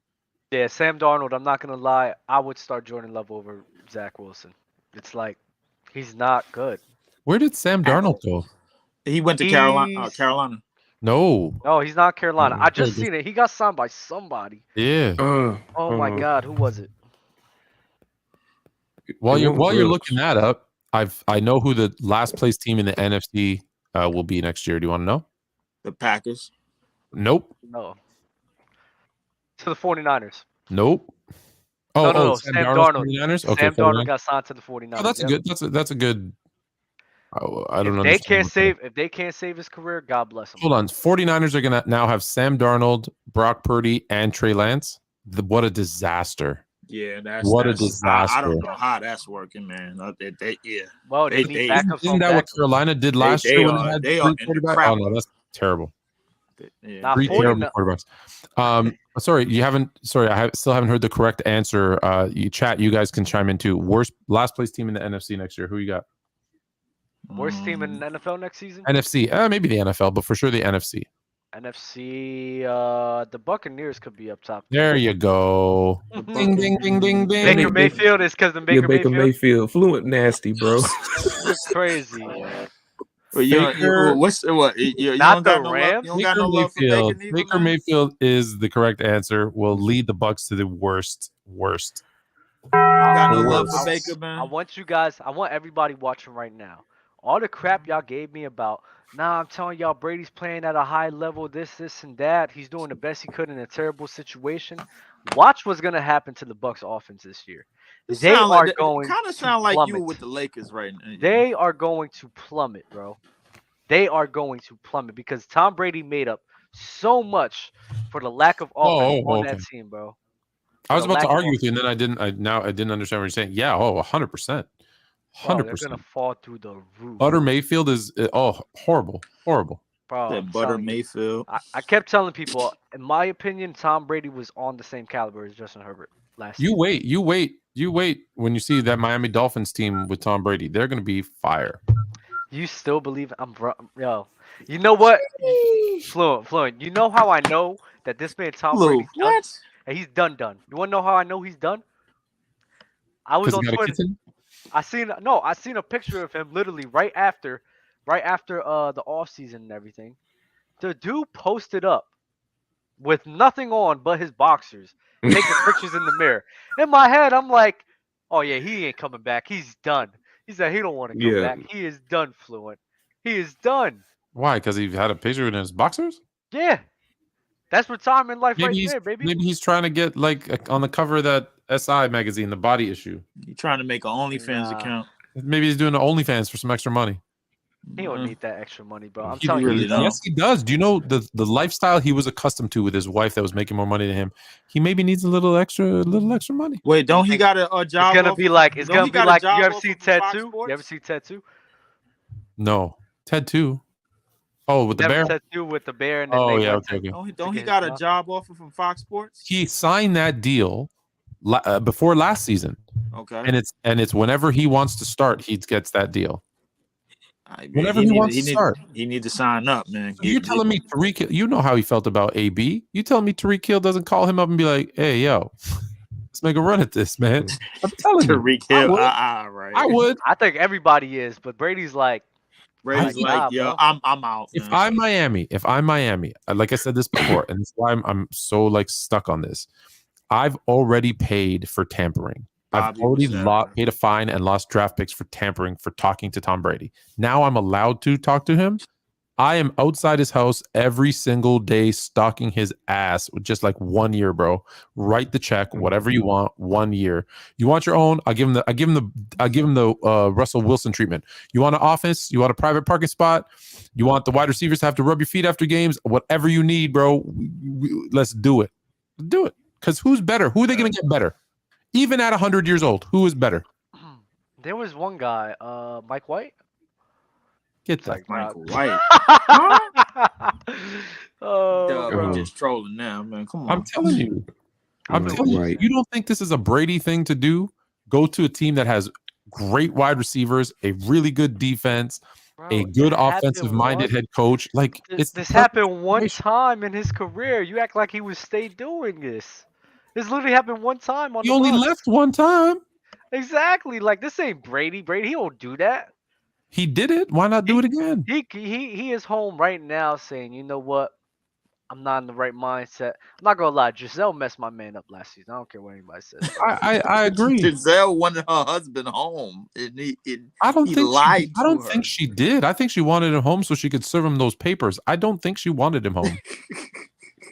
Yeah, Sam Darnold. I'm not gonna lie. I would start Jordan Love over Zach Wilson. It's like he's not good. Where did Sam Darnold go? He went to Carolina. No, he's not Carolina. I just seen it. He got signed by somebody. Yeah. Oh my God, who was it? While you're looking that up, I know who the last place team in the NFC will be next year. Do you want to know? The Packers. Nope. No. To the 49ers. Nope. No. Sam Darnold. 49ers? Okay, Sam Darnold got signed to the 49ers. Oh, that's a good. I don't know. If they can't save his career, God bless him. Hold on. 49ers are going to now have Sam Darnold, Brock Purdy, and Trey Lance. What a disaster. Yeah, that's what a I disaster. don't know how that's working, man. Well, they need backups Isn't on that what backups. Carolina did last They year when are- they had they are 3 in the quarterbacks? crap Oh no, that's terrible. Yeah. Nah, 3 terrible 49 quarterbacks. Sorry, you haven't. Sorry, still haven't heard the correct answer. You guys can chime in too. Last place team in the NFC next year. Who you got? worst team in the NFL next season. NFC. Maybe the NFL, but for sure the NFC. NFC, the Buccaneers could be up top. There you go. Ding ding ding ding ding. Baker Mayfield is because the Yeah, Baker, Mayfield. Mayfield. Fluent nasty, bro. You're crazy. But Baker- you Not don't the got no love. Rams? You don't got no love for Baker neither, Baker man? Mayfield is the correct answer. Will lead the Bucks to the worst. You got no love Worse. for Baker, man. I want everybody watching right now. All the crap y'all gave me about, I'm telling y'all Brady's playing at a high level, this, and that. He's doing the best he could in a terrible situation. Watch what's going to happen to the Bucks offense this year. They are going kind of to sound like you plummet. with the Lakers right now. They are going to plummet, bro. They are going to plummet because Tom Brady made up so much for the lack of offense on that team, bro. I was about to argue with you, and then I didn't understand what you're saying. Yeah, 100%. 100%. They're gonna fall through the roof. Butter Mayfield is horrible. Bro, That Butter Mayfield. I kept telling people, in my opinion, Tom Brady was on the same caliber as Justin Herbert last year. You wait when you see that Miami Dolphins team with Tom Brady. They're gonna be fire. You still believe yo? You know what? Fluent. You know how I know that this man Tom Brady's done? What? And he's done. You wanna know how I know he's done? I was on Twitter. I seen a picture of him literally right after the off season and everything. The dude posted up with nothing on but his boxers, taking pictures in the mirror. In my head, I'm like, oh yeah, he ain't coming back. He's done. He said he don't want to come back. He is done, Fluent. He is done. Why? Because he had a picture in his boxers? Yeah. That's retirement life right there, baby. Maybe he's trying to get like on the cover of that SI magazine, the body issue. He's trying to make an OnlyFans account. Maybe he's doing the OnlyFans for some extra money. He don't need that extra money, bro. I'm He telling really you. don't. Yes, he does. Do you know the lifestyle he was accustomed to with his wife that was making more money than him? He maybe needs a little extra money. Wait, don't he got a job? It's gonna be like you ever see Ted Fox 2? Sports? You ever see Ted 2? No, Ted 2. Oh, with the bear. Ted 2 with the bear and then Oh they yeah, went okay. Don't he got a job offer from Fox Sports? He signed that deal before last season, Okay. and it's whenever he wants to start, he gets that deal. Whenever he wants to start, he need to sign up, man. You're telling me Tariq Hill, you know how he felt about AB. You telling me Tariq Hill doesn't call him up and be like, hey, yo, let's make a run at this, man. I'm telling you. Tariq Hill, right. I would. I think everybody is, but Brady's like, yo, I'm out. If I'm Miami, like I said this before, and that's why I'm so like stuck on this. I've already paid for tampering. I've already paid a fine and lost draft picks for tampering for talking to Tom Brady. Now I'm allowed to talk to him. I am outside his house every single day, stalking his ass with just like 1 year, bro. Write the check, whatever you want, 1 year. You want your own? I give him the Russell Wilson treatment. You want an office? You want a private parking spot? You want the wide receivers to have to rub your feet after games? Whatever you need, bro. Let's do it. Do it. Because who's better? Who are they going to get better? Even at 100 years old, who is better? There was one guy, Mike White. Get that, like, Michael White. Bro. We're just trolling now, man. Come on. I'm telling you. You don't think this is a Brady thing to do? Go to a team that has great wide receivers, a really good defense, a good offensive-minded head coach. Like this happened one time in his career. You act like he would stay doing this. This literally happened one time on He only left one time. Exactly. Like this ain't Brady. Brady, he won't do that. He did it. Why not do it again? He is home right now saying, you know what? I'm not in the right mindset. I'm not gonna lie, Giselle messed my man up last season. I don't care what anybody says. I agree. Giselle wanted her husband home. I don't think she did. I think she wanted him home so she could serve him those papers. I don't think she wanted him home.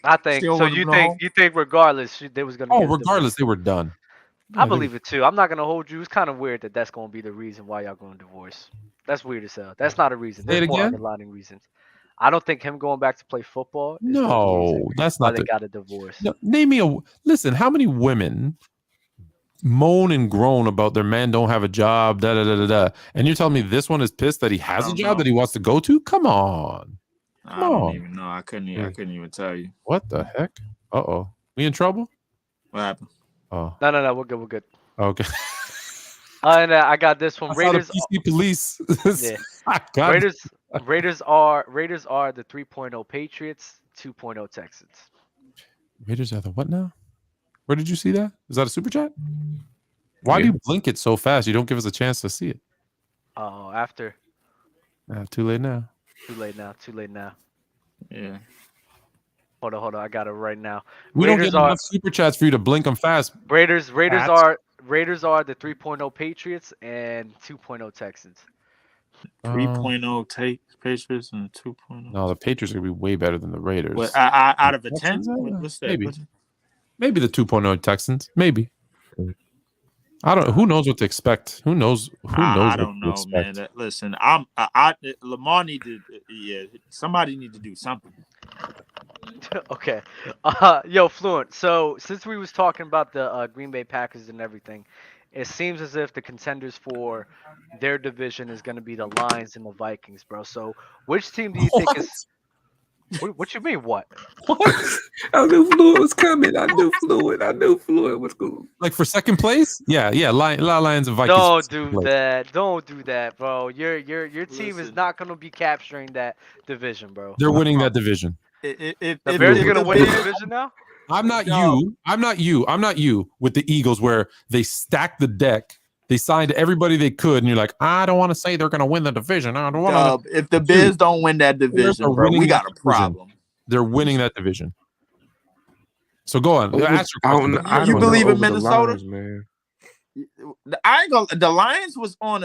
I think so. You think regardless, they was gonna. Regardless, they were done. I believe it too. I'm not gonna hold you. It's kind of weird that that's gonna be the reason why y'all going to divorce. That's weird as hell. That's not a reason. There's more underlying reasons. I don't think him going back to play football. No, that's not. They got a divorce. No, name me listen. How many women moan and groan about their man don't have a job, da da da da da. And you're telling me this one is pissed that he has a job that he wants to go to? Come on. I don't even know. I couldn't even tell you. What the heck? Uh-oh. We in trouble? What happened? Oh. No. We're good. Okay. And I got this one. I saw the Raiders. PC police. Yeah. Raiders are the 3.0 Patriots, 2.0 Texans. Raiders are the what now? Where did you see that? Is that a super chat? Why do you blink it so fast? You don't give us a chance to see it. Oh, after. Too late now. Too late now. Yeah. Hold on. I got it right now. We don't get enough super chats for you to blink them fast. Raiders are the 3.0 Patriots and 2.0 Texans. 3.0 Patriots and 2.0. No, the Patriots are gonna be way better than the Raiders. What, out of a 10? What's that? Maybe the 2.0 Texans. Maybe. I don't. Who knows what to expect? Who knows? I don't know, man. Listen, Lamar need to. Yeah, somebody need to do something. Okay. Yo, Fluent. So since we was talking about the Green Bay Packers and everything, it seems as if the contenders for their division is going to be the Lions and the Vikings, bro. So which team do you think is? What you mean? What? I knew Fluent was coming. I knew Fluent was cool. Like for second place? Yeah. Lions and Vikings. Don't do that, bro. Your team is not going to be capturing that division, bro. They're winning that division. The Bears are going to win the division now? I'm not you with the Eagles where they stacked the deck. They signed everybody they could, and you're like, I don't want to say they're going to win the division. I don't want to. If the Bears don't win that division, bro, we got a problem. They're winning that division. So go on. You believe in Minnesota, Lions, man? I ain't gonna. The Lions was on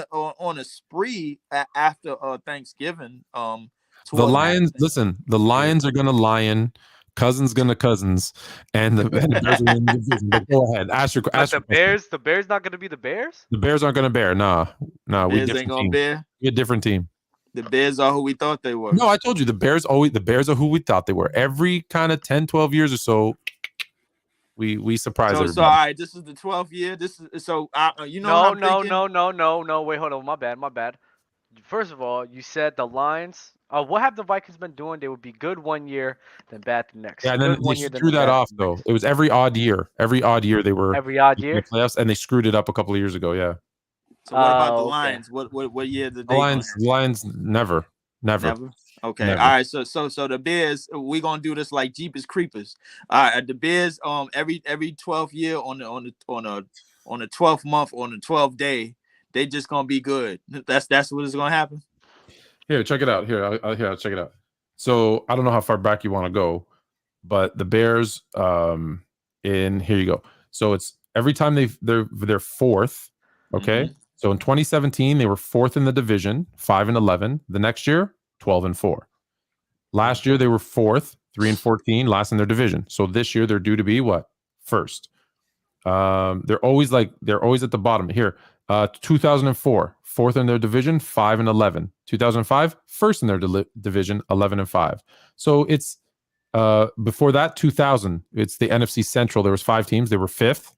a spree after Thanksgiving. The Lions. Listen, the Lions are going to lion. Cousins gonna Cousins, and the Bears are in the division. But go ahead, ask your the Bears not gonna be the Bears. The Bears aren't gonna bear. Nah, we ain't gonna bear. We're a different team. The Bears are who we thought they were. No, I told you the Bears are who we thought they were. Every kind of 10, 12 years or so, we surprise everybody. So all right, this is the 12th year. This is so you know. No. Wait, hold on. My bad. First of all, you said the Lions. What have the Vikings been doing? They would be good one year, then bad the next. Yeah, and then they screwed that off though. It was every odd year. Every odd year they were in the playoffs, and they screwed it up a couple of years ago. Yeah. So what about the Lions? What year did they? The Lions never. Okay. Never. All right. So the Bears, we gonna do this like Jeepers Creepers. All right. The Bears, every 12th year on the 12th month on the 12th day, they just gonna be good. That's what is gonna happen. Here, check it out. I'll check it out. So I don't know how far back you want to go, but the Bears, here you go. So it's every time they're fourth. Okay. Mm-hmm. So in 2017, they were fourth in the division, 5-11. The next year, 12-4. Last year they were fourth, 3-14, last in their division. So this year they're due to be what? First. They're always at the bottom here. 2004, fourth in their division, 5-11. 2005, first in their division, 11-5. So it's before that, 2000. It's the NFC Central. There was 5 teams. They were fifth.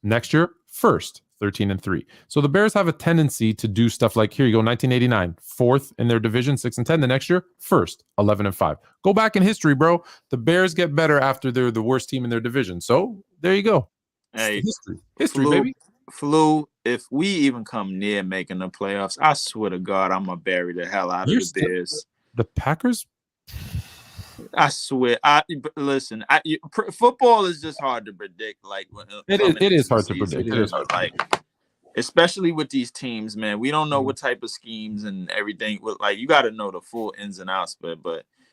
Next year, first, 13-3. So the Bears have a tendency to do stuff like, here you go, 1989, fourth in their division, 6-10. The next year, first, 11-5. Go back in history, bro. The Bears get better after they're the worst team in their division. So there you go. Hey, history, baby. Flu, if we even come near making the playoffs, I swear to God, I'm gonna bury the hell out of the Bears. The Packers? I swear. Listen. Football is just hard to predict. Like it is hard to predict. It is hard, especially with these teams, man. We don't know what type of schemes and everything. Like you got to know the full ins and outs. But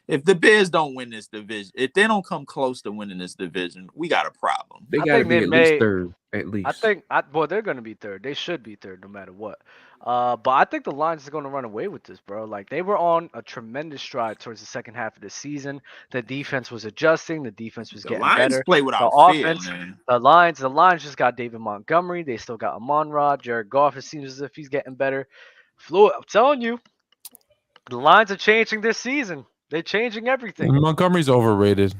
if the Bears don't win this division, if they don't come close to winning this division, we got a problem. They got to be at least third. At least. I think, they're going to be third. They should be third no matter what. But I think the Lions are going to run away with this, bro. Like, they were on a tremendous stride towards the second half of the season. The defense was adjusting. The defense was getting better. The Lions play without fear, man. The Lions just got David Montgomery. They still got Amon-Ra. Jared Goff, it seems as if he's getting better. Fluent, I'm telling you, the Lions are changing this season. They're changing everything. Montgomery's overrated.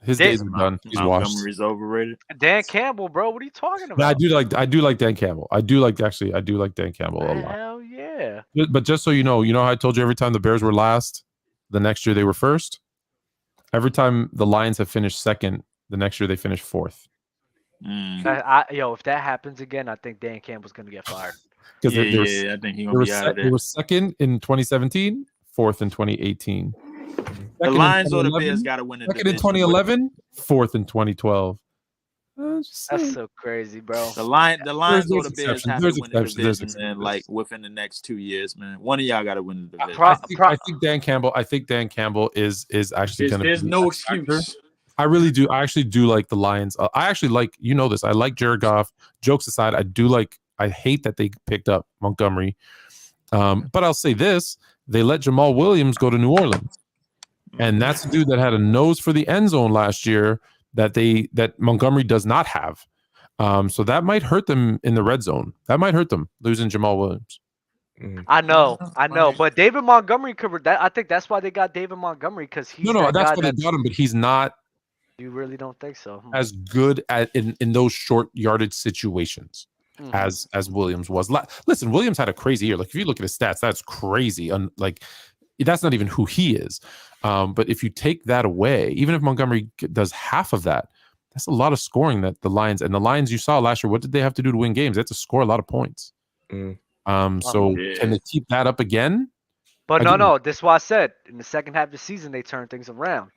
His days are done. He's washed. Montgomery's overrated. Dan Campbell, bro. What are you talking No, about? I do like Dan Campbell. I do like Dan Campbell a lot. Hell yeah. But just so you know how I told you every time the Bears were last, the next year they were first. Every time the Lions have finished second, the next year they finish fourth. If that happens again, I think Dan Campbell's gonna get fired. Because I think he's gonna be out of there. They were second in 2017, fourth in 2018. The Lions or the Bears got to win the second in 2011, fourth in 2012. That's so crazy, bro. The Lions or the Bears have to win the division, man. Like within the next 2 years, man. One of y'all got to win the division. I think Dan Campbell is actually going to. There's no excuse. I really do. I actually do like the Lions. I actually like, this. I like Jared Goff. Jokes aside, I hate that they picked up Montgomery. But I'll say this: they let Jamal Williams go to New Orleans, and that's a dude that had a nose for the end zone last year that Montgomery does not have. So that might hurt them in the red zone. That might hurt them losing Jamal Williams. I know, but David Montgomery covered that. I think that's why they got David Montgomery, because he's that's why they got him, but he's not. You really don't think so? As good in those short yardage situations as Williams was. Listen, Williams had a crazy year. Like if you look at his stats, that's crazy. That's not even who he is. But if you take that away, even if Montgomery does half of that, that's a lot of scoring that the Lions you saw last year. What did they have to do to win games? They had to score a lot of points. Can they keep that up again? But no. This is why I said in the second half of the season they turned things around.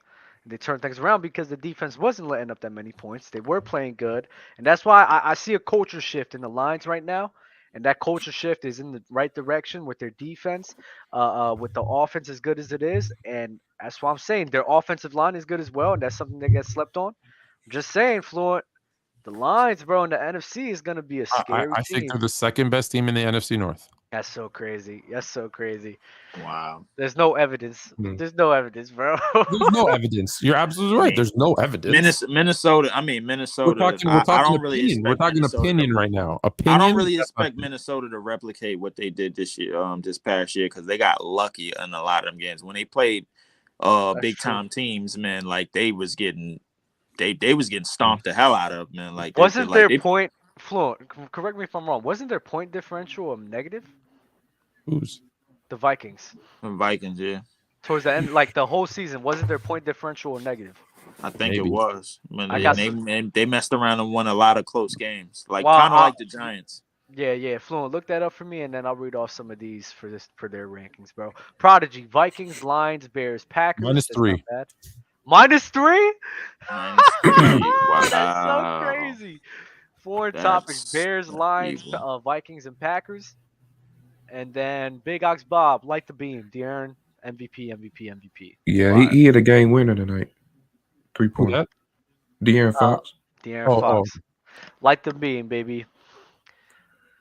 They turned things around because the defense wasn't letting up that many points. They were playing good, and that's why I see a culture shift in the Lions right now. And that culture shift is in the right direction with their defense, with the offense as good as it is. And that's why I'm saying their offensive line is good as well, and that's something that gets slept on. I'm just saying, Fluent, the Lions, bro, in the NFC is going to be a scary I think they're the second best team in the NFC North. That's so crazy. Wow. There's no evidence. There's no evidence, bro. There's no evidence. You're absolutely right. There's no evidence. Minnesota. We're talking I don't really we're talking opinion right now. Opinion. I don't really expect Minnesota to replicate what they did this year, this past year, because they got lucky in a lot of them games when they played big time teams. Man, like they was getting stomped the hell out of, man. Like wasn't their point, Fluent? Correct me if I'm wrong. Wasn't their point differential negative? Who's? The Vikings. The Vikings, yeah. Towards the end, like the whole season, wasn't their point differential negative? I think it was. They messed around and won a lot of close games, kind of like the Giants. Yeah. Fluent, look that up for me, and then I'll read off some of these for their rankings, bro. Prodigy: Vikings, Lions, Bears, Packers. -3. -3? Wow. That's so crazy. Foreign topics: Bears, Lions, Vikings, and Packers. And then Big Ox Bob, light the beam. Darren, MVP. Yeah, he had a game winner tonight. 3 points. De'Aaron Fox. De'Aaron Fox. Light the beam, baby.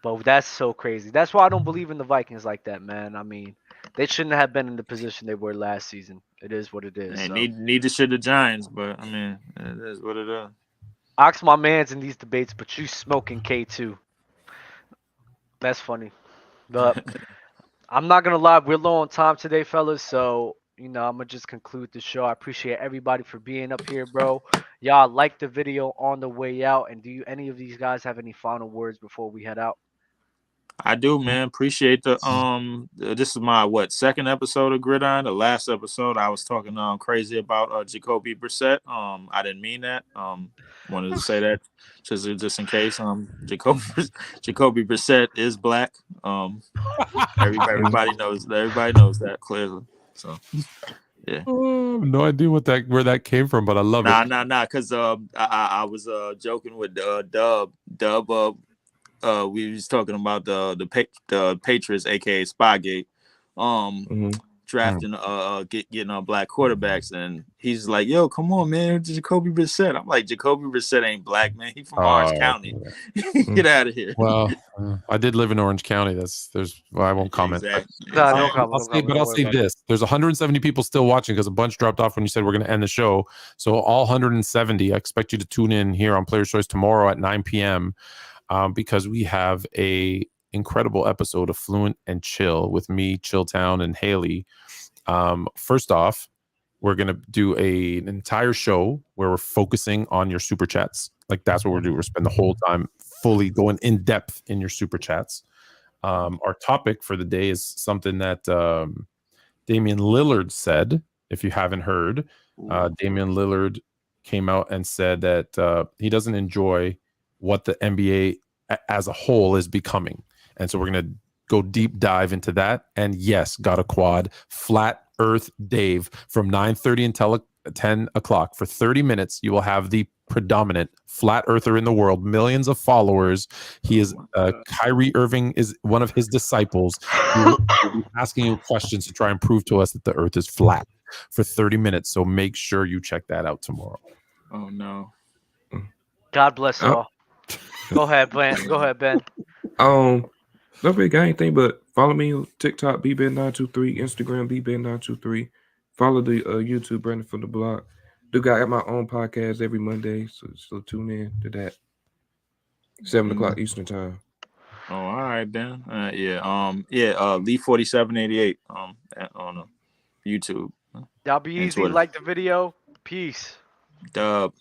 But that's so crazy. That's why I don't believe in the Vikings like that, man. I mean, they shouldn't have been in the position they were last season. It is what it is. Neither should the Giants, but I mean, it is what it is. Ox my man's in these debates, but you smoking K2. That's funny. But I'm not going to lie. We're low on time today, fellas. So, I'm going to just conclude the show. I appreciate everybody for being up here, bro. Y'all like the video on the way out. And do any of these guys have any final words before we head out? I do, man. Appreciate the this is my second episode of Gridiron. The last episode I was talking crazy about Jacoby Brissett. I didn't mean that. Wanted to say that just in case. Jacoby Brissett is black. Everybody knows that clearly. So yeah. No idea where that came from, but I love it. Nah. Because I was joking with Dub. We was talking about the Patriots, aka Spygate, drafting getting black quarterbacks, and he's like, "Yo, come on, man, Jacoby Brissett." I'm like, Jacoby Brissett ain't black, man. He from Orange County. Get out of here. Well, I did live in Orange County. I won't comment. Exactly. No comment. I'll say this: there's 170 people still watching because a bunch dropped off when you said we're going to end the show. So all 170, I expect you to tune in here on Players Choice tomorrow at 9 p.m. Because we have a incredible episode of Fluent and Chill with me, Chilltown, and Haley. First off, we're gonna do an entire show where we're focusing on your super chats. Like that's what we're doing. We're spend the whole time fully going in depth in your super chats. Our topic for the day is something that Damian Lillard said. If you haven't heard, Damian Lillard came out and said that he doesn't enjoy what the NBA as a whole is becoming. And so we're going to go deep dive into that. And yes, got a quad. Flat Earth Dave from 9:30 until 10 o'clock. For 30 minutes, you will have the predominant flat earther in the world, millions of followers. He is Kyrie Irving is one of his disciples. He will be asking you questions to try and prove to us that the earth is flat for 30 minutes. So make sure you check that out tomorrow. Oh no. God bless y'all. Go ahead, Ben. Go ahead, Ben. No big guy anything, but follow me on TikTok, BBen923, Instagram, BBen923. Follow the YouTube, Brandon from the Block. Got my own podcast every Monday, so tune in to that. 7 o'clock Eastern time. Oh, all right, then. Leef4788 on YouTube. Y'all be easy. Like the video. Peace. Dub.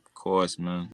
Of course, man.